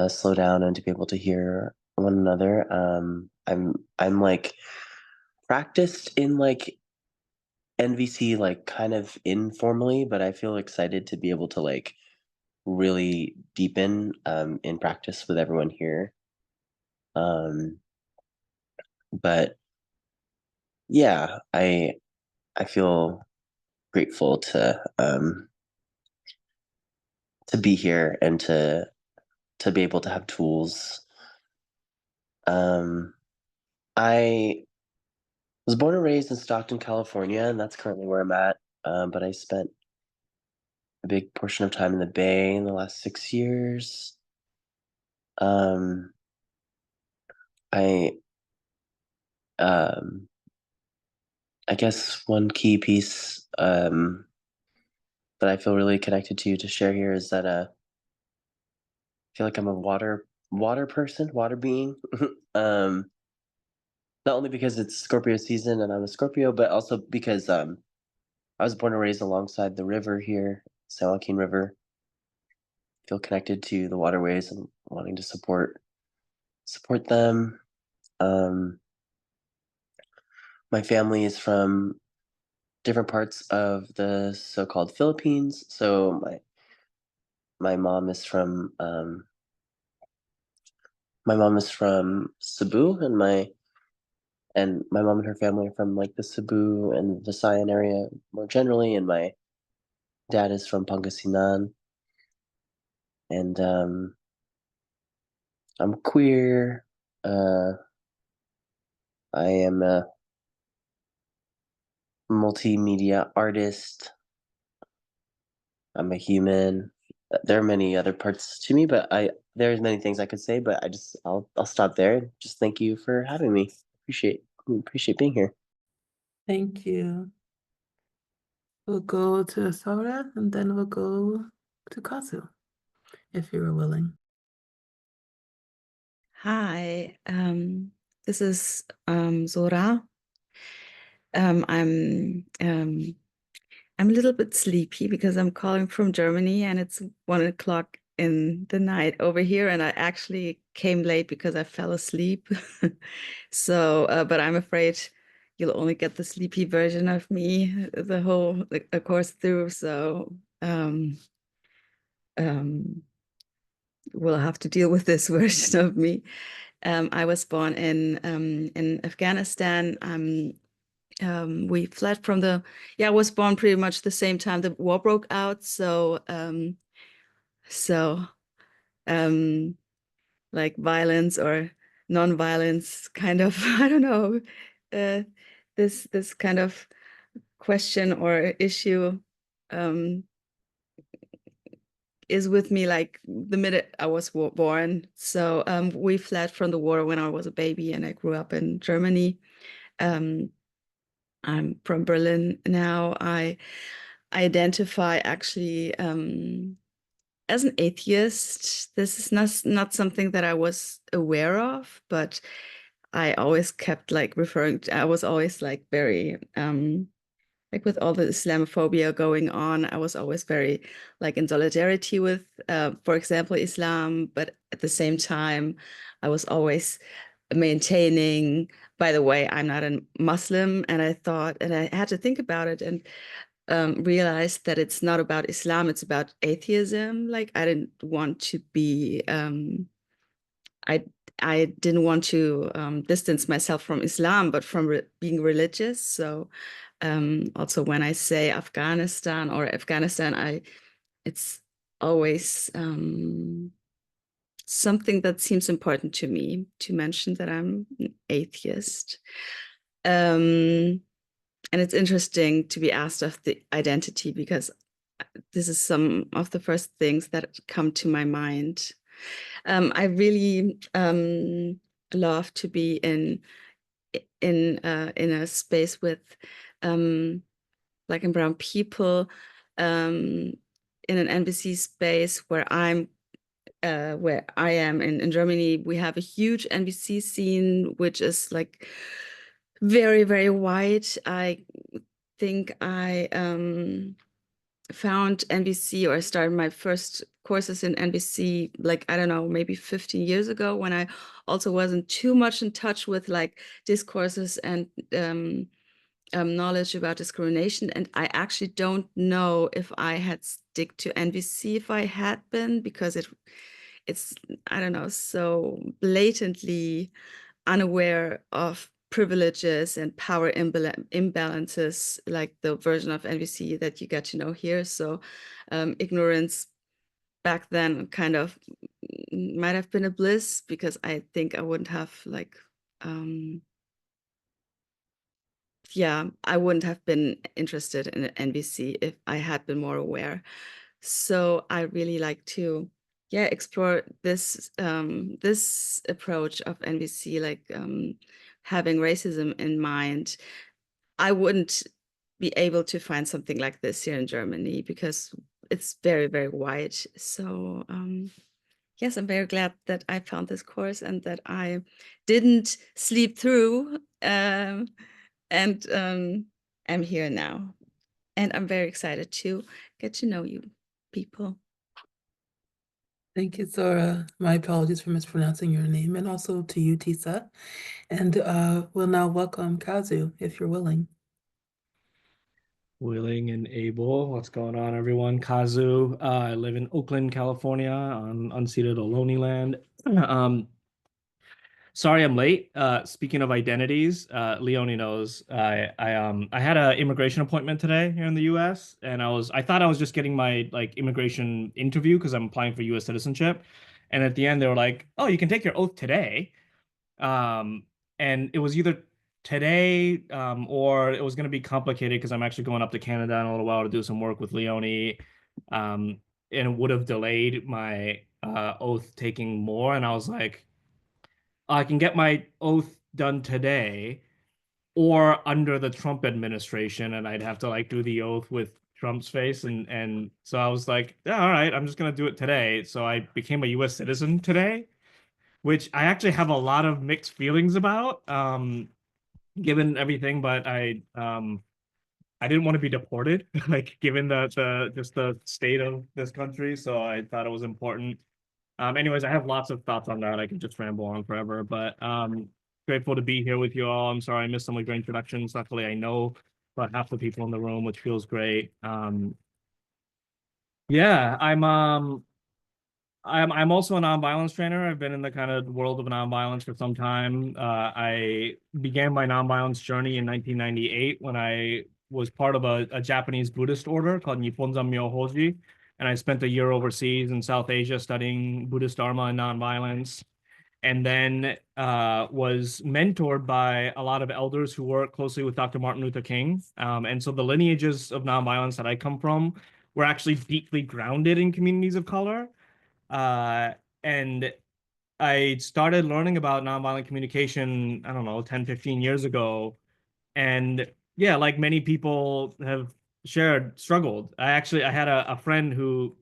slow down and to be able to hear one another. I'm like practiced in like NVC like kind of informally, but I feel excited to be able to like really deepen in practice with everyone here. But yeah, I feel grateful to be here and to be able to have tools. I was born and raised in Stockton, California, and that's currently where I'm at. But I spent a big portion of time in the Bay in the last 6 years. Um, I I guess one key piece that I feel really connected to share here is that I feel like I'm a water person, water being. um, not only because it's Scorpio season and I'm a Scorpio, but also because I was born and raised alongside the river here, San Joaquin River. Feel connected to the waterways and wanting to support them. Um, my family is from different parts of the so-called Philippines. So my mom is from Cebu, and my mom and her family are from like the Cebu and Visayan area more generally, and my dad is from Pangasinan, and I'm queer. I am a multimedia artist. I'm a human. There are many other parts to me, but there's many things I could say, but I'll stop there. Just thank you for having me. Appreciate being here. Thank you. We'll go to Sora and then we'll go to Kazu, if you were willing. Hi, this is Zora. I'm a little bit sleepy because I'm calling from Germany and it's 1 o'clock in the night over here, and I actually came late because I fell asleep. So, but I'm afraid you'll only get the sleepy version of me the whole course through. So, we'll have to deal with this version of me. I was born in Afghanistan. We fled from I was born pretty much the same time the war broke out. So, like violence or non-violence, kind of, I don't know, this kind of question or issue is with me like the minute I was born. So we fled from the war when I was a baby, and I grew up in Germany. I'm from Berlin now. I identify actually as an atheist. This is not something that I was aware of, but I always kept like I was always like very like with all the Islamophobia going on, I was always very like in solidarity with, for example, Islam, but at the same time, I was always maintaining, by the way, I'm not a Muslim, and I had to think about it and realized that it's not about Islam, it's about atheism. Like I didn't want to be, I I didn't want to distance myself from Islam, but from being religious. So also when I say Afghanistan or Afghanistan, it's always something that seems important to me to mention that I'm an atheist. And it's interesting to be asked of the identity because this is some of the first things that come to my mind. I really love to be in a space with Black and brown people, in an NVC space where I am in Germany, we have a huge NVC scene, which is like very, very wide. I think I found NVC, or I started my first courses in NVC, like, I don't know, maybe 15 years ago, when I also wasn't too much in touch with like discourses and knowledge about discrimination. And I actually don't know if I had stick to NVC if I had been, because it's, I don't know, so blatantly unaware of privileges and power imbalances, like the version of NVC that you get to know here. So ignorance back then kind of might have been a bliss, because I think I wouldn't have like, yeah, I wouldn't have been interested in NVC if I had been more aware. So I really like to, yeah, explore this this approach of NVC, like having racism in mind. I wouldn't be able to find something like this here in Germany, because it's very, very wide. So yes, I'm very glad that I found this course and that I didn't sleep through. And I'm here now. And I'm very excited to get to know you people. Thank you, Zora. My apologies for mispronouncing your name, and also to you, Tisa. And we'll now welcome Kazu, if you're willing. Willing and able. What's going on, everyone? Kazu. I live in Oakland, California, on unceded Ohlone land. Sorry I'm late. Speaking of identities, Leonie knows I had an immigration appointment today here in the U.S. and I thought I was just getting my like immigration interview because I'm applying for U.S. citizenship, and at the end they were like, "Oh, you can take your oath today," um, and it was either today or it was going to be complicated because I'm actually going up to Canada in a little while to do some work with Leonie, and it would have delayed my oath taking more, and I was like, I can get my oath done today or under the Trump administration, and I'd have to like do the oath with Trump's face, and so I was like, yeah, all right, I'm just gonna do it today. So I became a U.S. citizen today, which I actually have a lot of mixed feelings about, given everything, but I didn't want to be deported, like given the just the state of this country, so I thought it was important. Anyways, I have lots of thoughts on that. I could just ramble on forever, but grateful to be here with you all. I'm sorry I missed some of your introductions. Luckily, I know about half the people in the room, which feels great. Yeah, I'm also a nonviolence trainer. I've been in the kind of world of nonviolence for some time. I began my nonviolence journey in 1998 when I was part of a Japanese Buddhist order called Nipponzan Myohoji, and I spent a year overseas in South Asia studying Buddhist Dharma and nonviolence, and then was mentored by a lot of elders who work closely with Dr. Martin Luther King. And so the lineages of nonviolence that I come from were actually deeply grounded in communities of color. And I started learning about nonviolent communication, I don't know, 10, 15 years ago. And yeah, like many people have shared, struggled. I had a friend who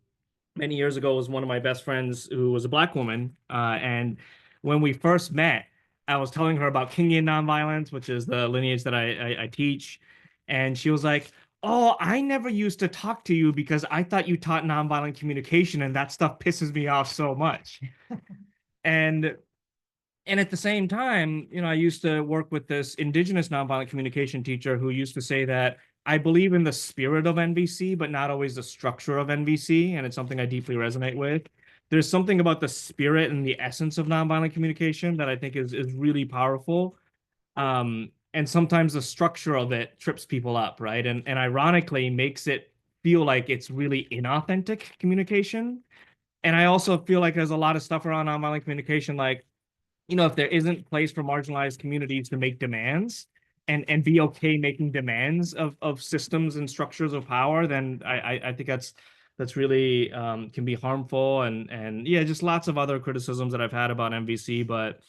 many years ago was one of my best friends who was a Black woman. And when we first met, I was telling her about Kingian nonviolence, which is the lineage that I teach. And she was like, "Oh, I never used to talk to you because I thought you taught nonviolent communication, and that stuff pisses me off so much." And at the same time, you know, I used to work with this Indigenous nonviolent communication teacher who used to say that I believe in the spirit of NVC, but not always the structure of NVC. And it's something I deeply resonate with. There's something about the spirit and the essence of nonviolent communication that I think is really powerful. And sometimes the structure of it trips people up, right? And ironically makes it feel like it's really inauthentic communication. And I also feel like there's a lot of stuff around nonviolent communication, like, you know, if there isn't place for marginalized communities to make demands and be okay making demands of systems and structures of power, then I think that's really can be harmful, and yeah, just lots of other criticisms that I've had about MVC, but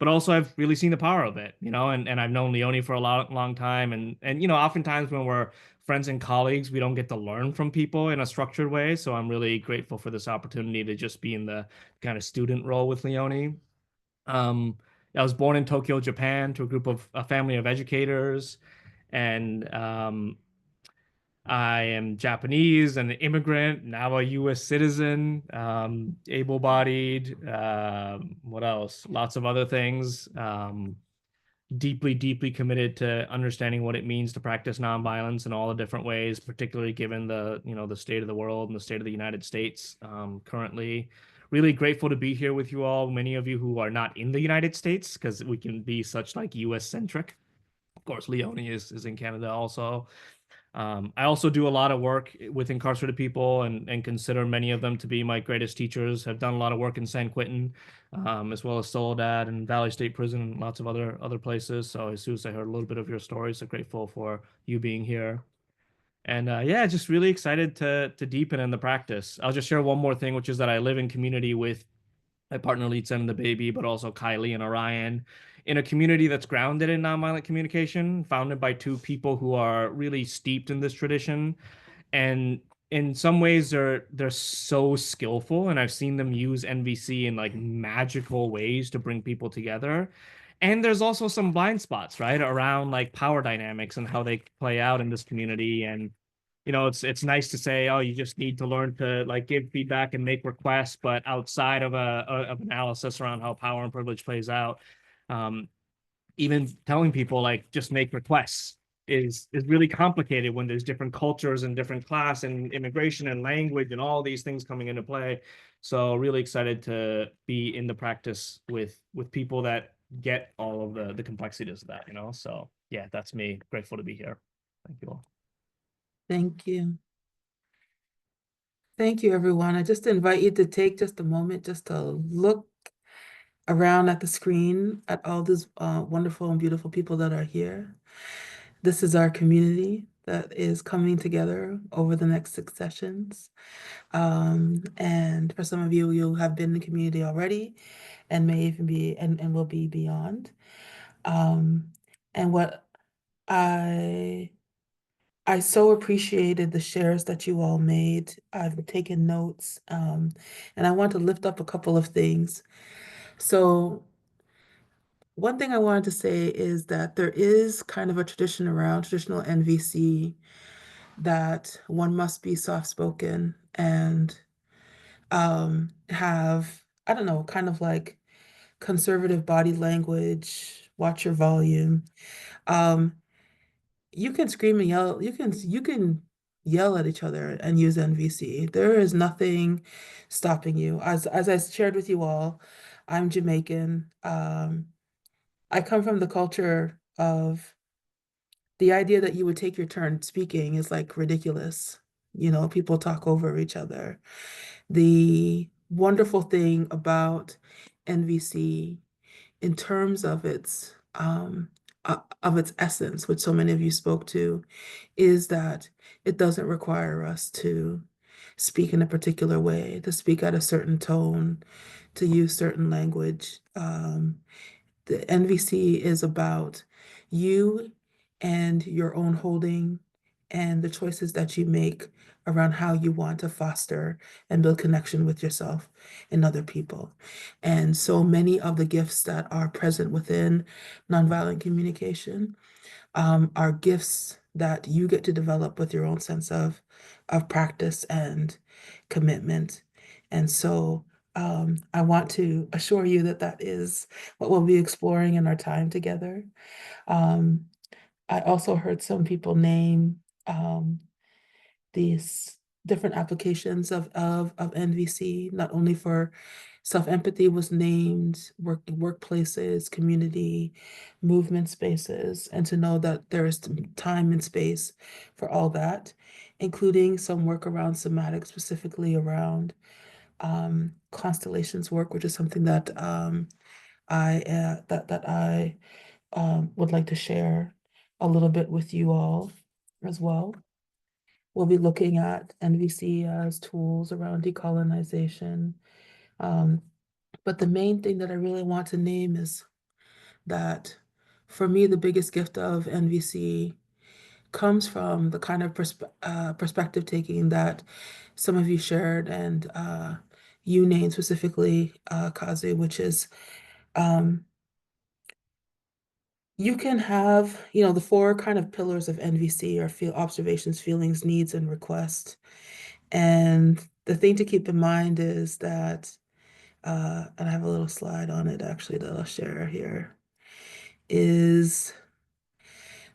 also I've really seen the power of it, you know, and I've known Leonie for a long time, and you know, oftentimes when we're friends and colleagues, we don't get to learn from people in a structured way. So I'm really grateful for this opportunity to just be in the kind of student role with Leonie. I was born in Tokyo, Japan, to a family of educators, and I am Japanese and an immigrant, now a U.S. citizen, able-bodied. What else? Lots of other things. Deeply, deeply committed to understanding what it means to practice nonviolence in all the different ways, particularly given the state of the world and the state of the United States currently. Really grateful to be here with you all, many of you who are not in the United States, because we can be such like US centric. Of course, Leonie is in Canada also. I also do a lot of work with incarcerated people and consider many of them to be my greatest teachers. Have done a lot of work in San Quentin, as well as Soledad and Valley State Prison and lots of other places. So as soon as I heard a little bit of your story, so grateful for you being here. And yeah, just really excited to deepen in the practice. I'll just share one more thing, which is that I live in community with my partner Leetson and the baby, but also Kylie and Orion, in a community that's grounded in nonviolent communication, founded by two people who are really steeped in this tradition. And in some ways they're so skillful, and I've seen them use NVC in like magical ways to bring people together. And there's also some blind spots, right, around like power dynamics and how they play out in this community. And it's nice to say, oh, you just need to learn to like give feedback and make requests, but outside of of analysis around how power and privilege plays out, um, even telling people like just make requests is really complicated when there's different cultures and different class and immigration and language and all these things coming into play. So really excited to be in the practice with people that get all of the complexities of that. So yeah, that's me. Grateful to be here. Thank you all. Thank you. Thank you, everyone. I just invite you to take just a moment just to look around at the screen at all these wonderful and beautiful people that are here. This is our community that is coming together over the next 6 sessions. And for some of you, you have been in the community already and may even be and will be beyond. And what I so appreciated the shares that you all made. I've taken notes, and I want to lift up a couple of things. So one thing I wanted to say is that there is kind of a tradition around traditional NVC that one must be soft-spoken and have, I don't know, kind of like conservative body language, watch your volume. You can scream and yell, you can yell at each other and use NVC. There is nothing stopping you. As I shared with you all, I'm Jamaican. I come from the culture of the idea that you would take your turn speaking is like ridiculous. People talk over each other. The wonderful thing about NVC in terms of its essence, which so many of you spoke to, is that it doesn't require us to speak in a particular way, to speak at a certain tone, to use certain language. The NVC is about you and your own holding and the choices that you make around how you want to foster and build connection with yourself and other people. And so many of the gifts that are present within nonviolent communication are gifts that you get to develop with your own sense of practice and commitment. And so I want to assure you that that is what we'll be exploring in our time together. Um, I also heard some people name these different applications of NVC, not only for self-empathy was named, workplaces, community, movement spaces, and to know that there is time and space for all that, including some work around somatic, specifically around constellations work, which is something that I would like to share a little bit with you all as well. We'll be looking at NVC as tools around decolonization. But the main thing that I really want to name is that for me, the biggest gift of NVC comes from the kind of perspective taking that some of you shared, and you named specifically, Kazu, which is you can have, the four kind of pillars of NVC are feel observations, feelings, needs, and requests. And the thing to keep in mind is that, and I have a little slide on it actually that I'll share here, is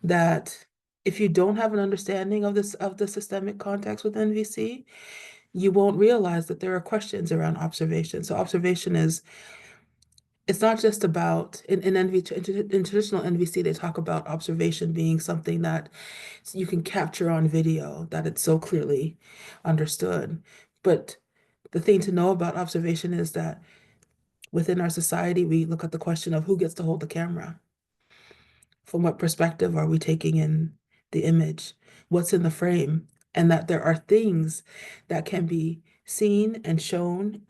that if you don't have an understanding of the systemic context with NVC, you won't realize that there are questions around observation. So observation it's not just about in traditional NVC, they talk about observation being something that you can capture on video, that it's so clearly understood. But the thing to know about observation is that within our society, we look at the question of who gets to hold the camera. From what perspective are we taking in the image? What's in the frame? And that there are things that can be seen and shown,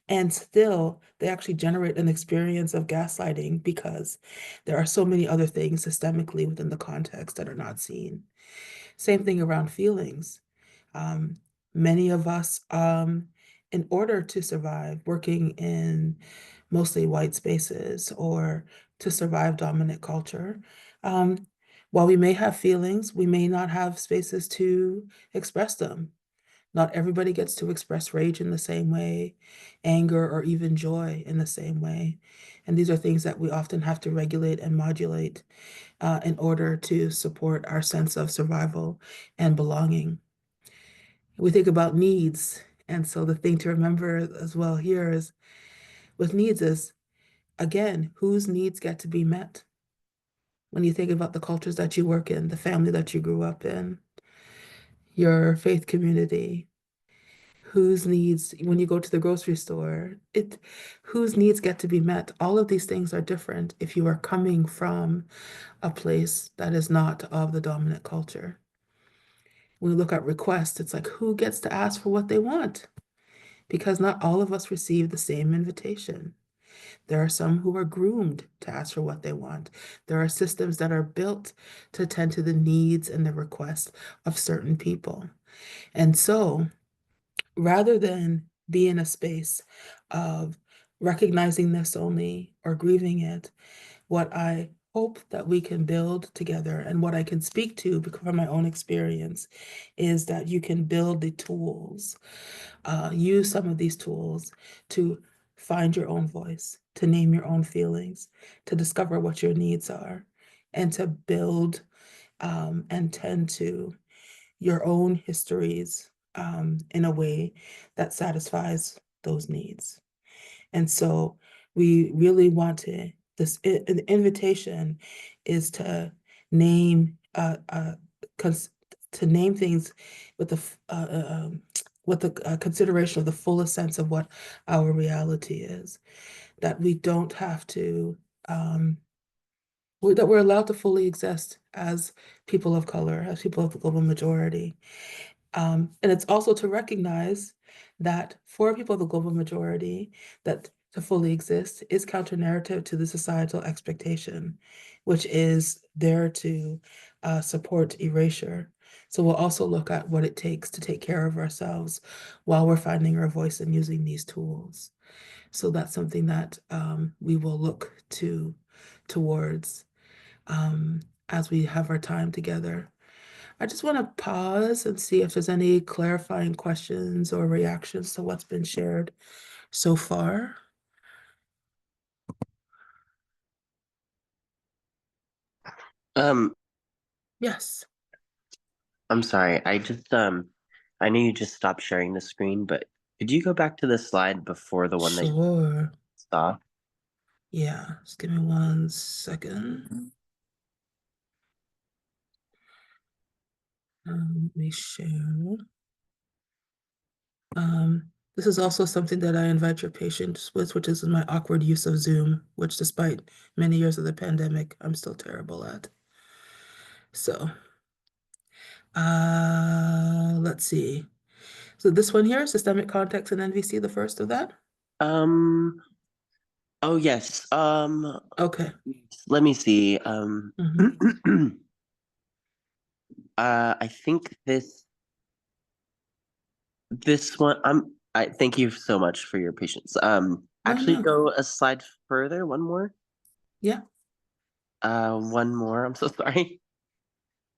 and still they actually generate an experience of gaslighting because there are so many other things systemically within the context that are not seen. Same thing around feelings. Many of us, in order to survive working in mostly white spaces or to survive dominant culture, while we may have feelings, we may not have spaces to express them. Not everybody gets to express rage in the same way, anger, or even joy in the same way. And these are things that we often have to regulate and modulate in order to support our sense of survival and belonging. We think about needs. And so the thing to remember as well here is with needs is, again, whose needs get to be met? When you think about the cultures that you work in, the family that you grew up in, your faith community, whose needs, when you go to the grocery store, whose needs get to be met? All of these things are different if you are coming from a place that is not of the dominant culture. When we look at requests, it's like, who gets to ask for what they want? Because not all of us receive the same invitation. There are some who are groomed to ask for what they want. There are systems that are built to attend to the needs and the requests of certain people. And so rather than be in a space of recognizing this only or grieving it, what I hope that we can build together and what I can speak to from my own experience is that you can build the tools, use some of these tools to find your own voice, to name your own feelings, to discover what your needs are, and to build and tend to your own histories in a way that satisfies those needs. And so we really want to, the invitation is to name, to name things with the consideration of the fullest sense of what our reality is, that we don't have to, that we're allowed to fully exist as people of color, as people of the global majority. And it's also to recognize that for people of the global majority, that to fully exist is counter-narrative to the societal expectation, which is there to support erasure. So we'll also look at what it takes to take care of ourselves while we're finding our voice and using these tools. So that's something that we will look towards as we have our time together. I just want to pause and see if there's any clarifying questions or reactions to what's been shared so far. Yes. I'm sorry. I know you just stopped sharing the screen, but could you go back to the slide before the one that you Sure. saw? Yeah, just give me 1 second. Let me share. This is also something that I invite your patience with, which is my awkward use of Zoom, which despite many years of the pandemic, I'm still terrible at. So, let's see. So this one here, systemic context and NVC, the first of that? Oh yes. Okay. Let me see. I think this one, I thank you so much for your patience. Actually, no. go a slide further. One more. Yeah. One more. I'm so sorry.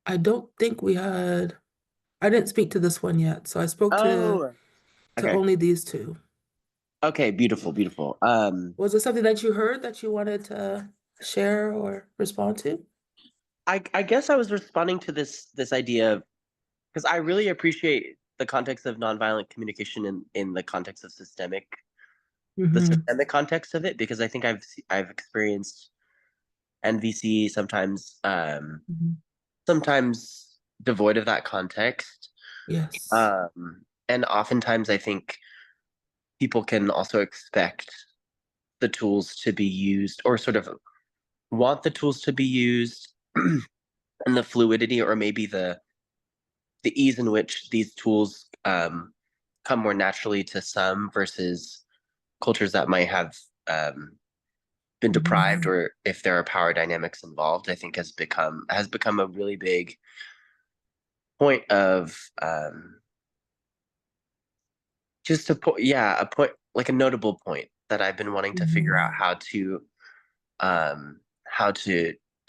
I don't think I didn't speak to this one yet, so I spoke Oh, to okay. only these two. Okay, beautiful, beautiful. Was there something that you heard that you wanted to share or respond to? I guess I was responding to this idea of, because I really appreciate the context of nonviolent communication in the context of the systemic context of it, because I think I've experienced NVC sometimes sometimes devoid of that context. Yes. And oftentimes I think people can also expect the tools to be used, or sort of want the tools to be used, and the fluidity, or maybe the ease in which these tools come more naturally to some, versus cultures that might have been deprived, or if there are power dynamics involved, I think has become a really big point of just a point, yeah, a point, like a notable point that I've been wanting to figure out how to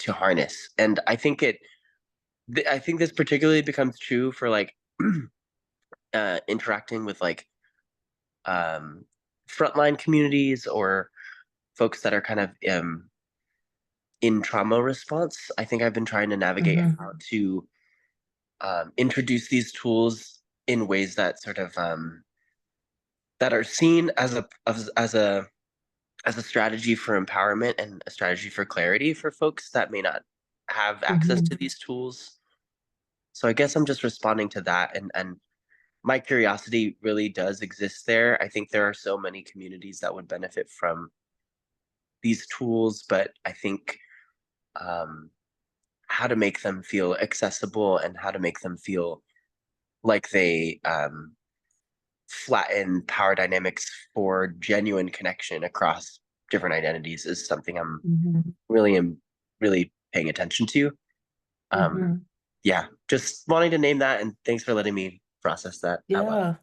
harness. And I think I think this particularly becomes true for like interacting with like frontline communities, or folks that are kind of in trauma response. I think I've been trying to navigate how to introduce these tools in ways that sort of that are seen as a strategy for empowerment, and a strategy for clarity for folks that may not have access to these tools. So I guess I'm just responding to that, and my curiosity really does exist there. I think there are so many communities that would benefit from these tools, but I think um, how to make them feel accessible, and how to make them feel like they flatten power dynamics for genuine connection across different identities is something I'm really paying attention to. Yeah, just wanting to name that, and thanks for letting me process that out loud. Yeah,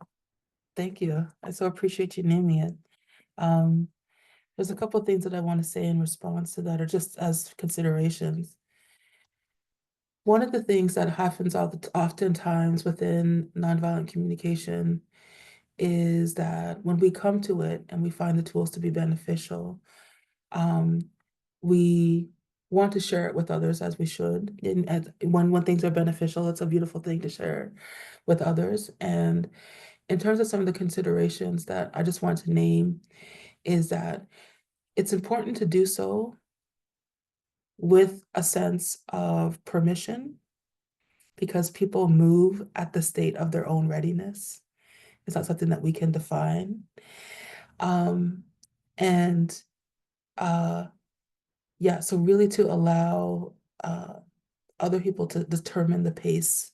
thank you. I so appreciate you naming it. Um, there's a couple of things that I want to say in response to that, or just as considerations. One of the things that happens oftentimes within nonviolent communication is that when we come to it and we find the tools to be beneficial, we want to share it with others, as we should. And when things are beneficial, it's a beautiful thing to share with others. And in terms of some of the considerations that I just want to name, is that it's important to do so with a sense of permission, because people move at the state of their own readiness. It's not something that we can define. And yeah, so really to allow other people to determine the pace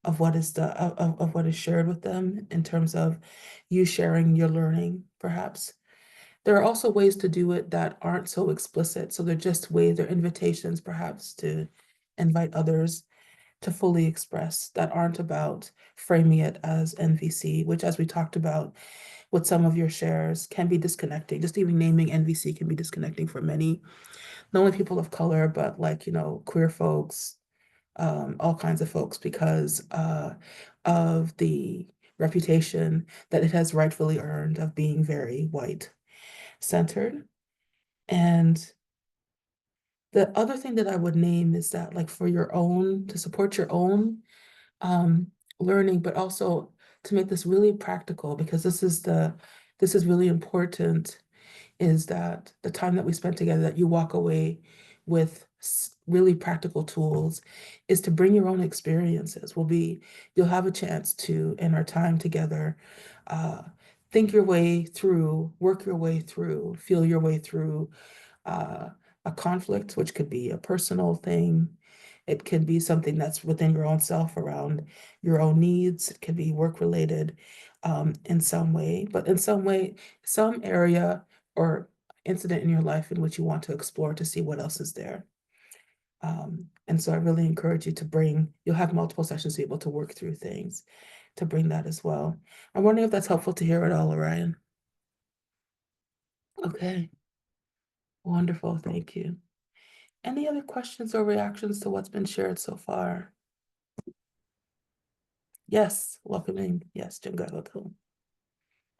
of what is of what is shared with them, in terms of you sharing your learning, perhaps. There are also ways to do it that aren't so explicit. So they're just ways, they're invitations perhaps to invite others to fully express, that aren't about framing it as NVC, which, as we talked about with some of your shares, can be disconnecting. Just even naming NVC can be disconnecting for many, not only people of color, but like, queer folks, all kinds of folks, because of the reputation that it has rightfully earned of being very white centered. And the other thing that I would name is that, like, to support your own learning, but also to make this really practical, because this is really important, is that the time that we spent together, that you walk away with really practical tools, is to bring your own experiences. You'll have a chance to, in our time together, think your way through, work your way through, feel your way through a conflict, which could be a personal thing. It could be something that's within your own self, around your own needs. It could be work related in some way, but in some area or incident in your life in which you want to explore to see what else is there. And so I really encourage you to bring, you'll have multiple sessions to be able to work through things, to bring that as well. I'm wondering if that's helpful to hear at all, Orion. Okay. Wonderful, thank you. Any other questions or reactions to what's been shared so far? Yes, welcoming. Yes, Jungagoto.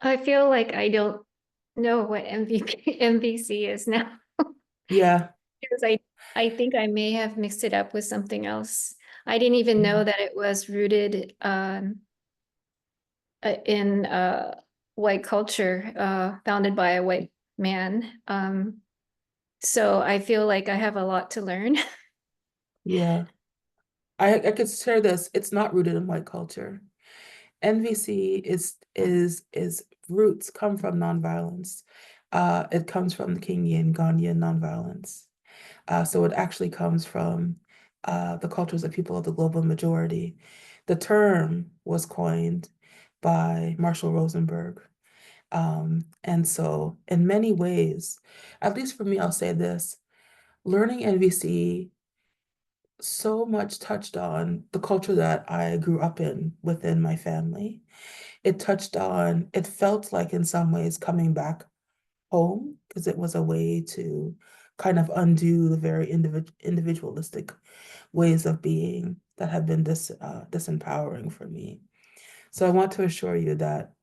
I feel like I don't know what MVC is now. Yeah. Because I think I may have mixed it up with something else. I didn't even know that it was rooted in white culture, founded by a white man. So I feel like I have a lot to learn. Yeah. I could share this. It's not rooted in white culture. NVC is roots come from nonviolence. It comes from the Kingian, Ghanaian nonviolence. So it actually comes from the cultures of people of the global majority. The term was coined by Marshall Rosenberg. And so in many ways, at least for me, I'll say this, learning NVC so much touched on the culture that I grew up in within my family. It touched on, it felt like in some ways coming back home, because it was a way to kind of undo the very individualistic ways of being that have been disempowering for me. So I want to assure you that,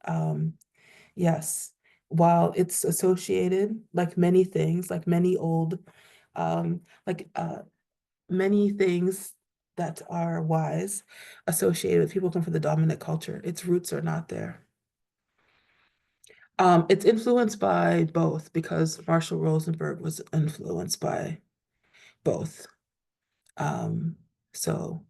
yes, while it's associated, like many things, like many old, like many things that are wise associated with people come from the dominant culture, its roots are not there. It's influenced by both because Marshall Rosenberg was influenced by both. So,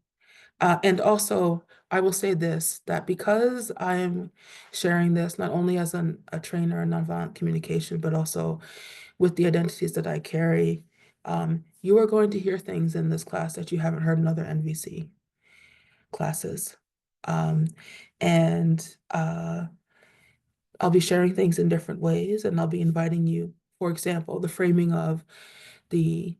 and also I will say this, that because I'm sharing this not only as a trainer in nonviolent communication, but also with the identities that I carry, you are going to hear things in this class that you haven't heard in other NVC classes. And I'll be sharing things in different ways, and I'll be inviting you, for example, the framing of the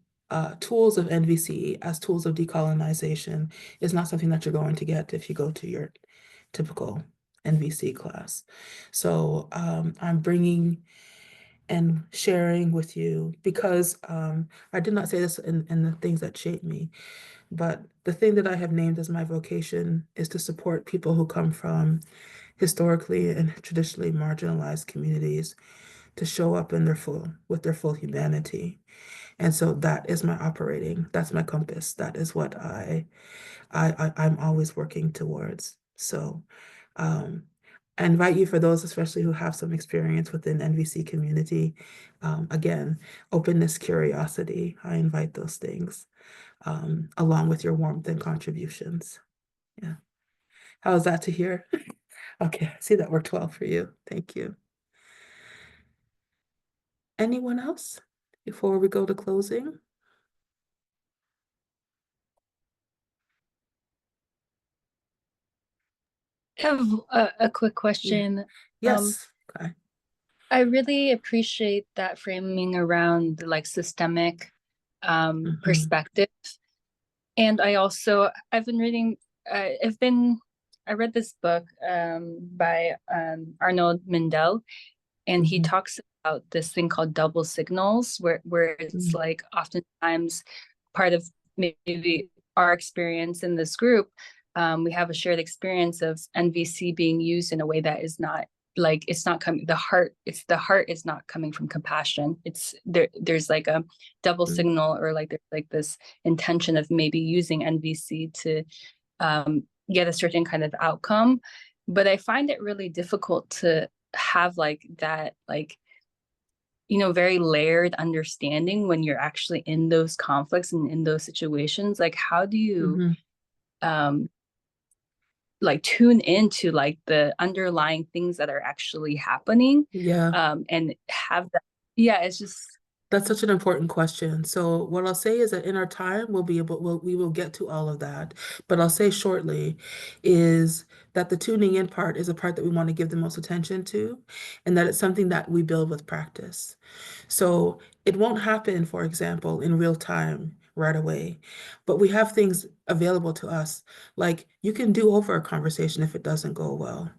tools of NVC as tools of decolonization is not something that you're going to get if you go to your typical NVC class. So I'm bringing and sharing with you because I did not say this in the things that shape me, but the thing that I have named as my vocation is to support people who come from historically and traditionally marginalized communities to show up in with their full humanity. And so that is my operating, that's my compass. That is what I'm always working towards. So I invite you, for those especially who have some experience within NVC community, again, openness, curiosity, I invite those things along with your warmth and contributions. Yeah. How is that to hear? Okay, I see that worked well for you. Thank you. Anyone else before we go to closing? I have a quick question. Yes. Okay. I really appreciate that framing around like systemic perspective. And I've been reading, I read this book by Arnold Mindell, and he talks about this thing called double signals, where it's like oftentimes part of maybe our experience in this group, we have a shared experience of NVC being used in a way that is not like, it's not coming, the heart is not coming from compassion. It's there's like a double signal, or like there's like this intention of maybe using NVC to get a certain kind of outcome. But I find it really difficult to have like that, like, very layered understanding when you're actually in those conflicts and in those situations. Like, how do you like tune into like the underlying things that are actually happening? And have that. Yeah, it's just, that's such an important question. So what I'll say is that in our time, we will get to all of that. But I'll say shortly is that the tuning in part is a part that we want to give the most attention to, and that it's something that we build with practice. So it won't happen, for example, in real time right away. But we have things available to us, like you can do over a conversation if it doesn't go well.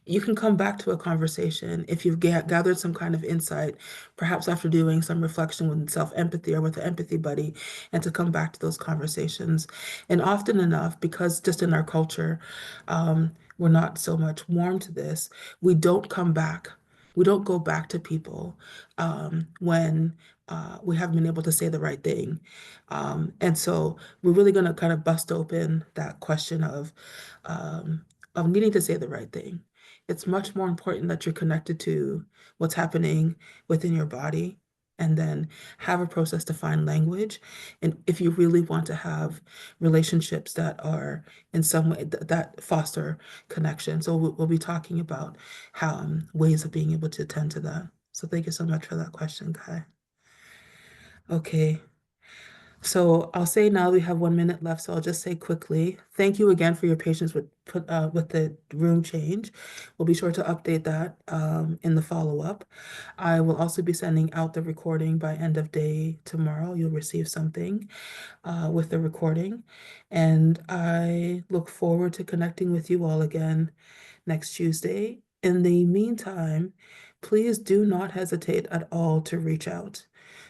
You can come back to a conversation if you've gathered some kind of insight, perhaps after doing some reflection with self-empathy or with an empathy buddy, and to come back to those conversations. And often enough, because just in our culture, we're not so much warm to this, we don't come back. We don't go back to people when we haven't been able to say the right thing. And so we're really going to kind of bust open that question of needing to say the right thing. It's much more important that you're connected to what's happening within your body and then have a process to find language. And if you really want to have relationships that are in some way that foster connection. So we'll be talking about how ways of being able to attend to that. So thank you so much for that question, Kai. Okay. So I'll say now we have 1 minute left, so I'll just say quickly, thank you again for your patience with the room change. We'll be sure to update that in the follow-up. I will also be sending out the recording by end of day tomorrow. You'll receive something with the recording. And I look forward to connecting with you all again next Tuesday. In the meantime, please do not hesitate at all to reach out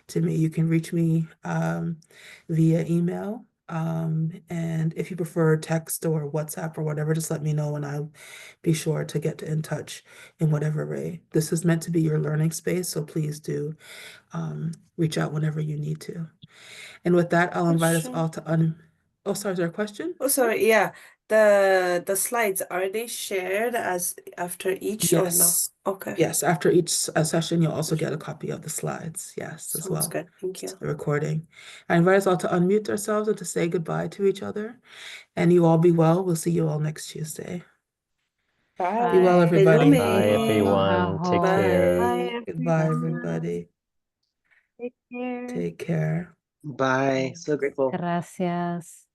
to me. You can reach me via email. And if you prefer text or WhatsApp or whatever, just let me know and I'll be sure to get in touch in whatever way. This is meant to be your learning space, so please do reach out whenever you need to. And with that, I'll invite us all to oh, sorry, is there a question? Oh, sorry. Yeah. The slides, are they shared as after each or no? Yes. Okay. Yes, after each session, you'll also get a copy of the slides. Yes, as Sounds well. good. Thank you. The recording. I invite us all to unmute ourselves and to say goodbye to each other. And you all be well. We'll see you all next Tuesday. Bye. Be well, everybody. Bye, everyone. Take care. Bye. Goodbye, everybody. Take care. Take care. Bye. So grateful. Gracias.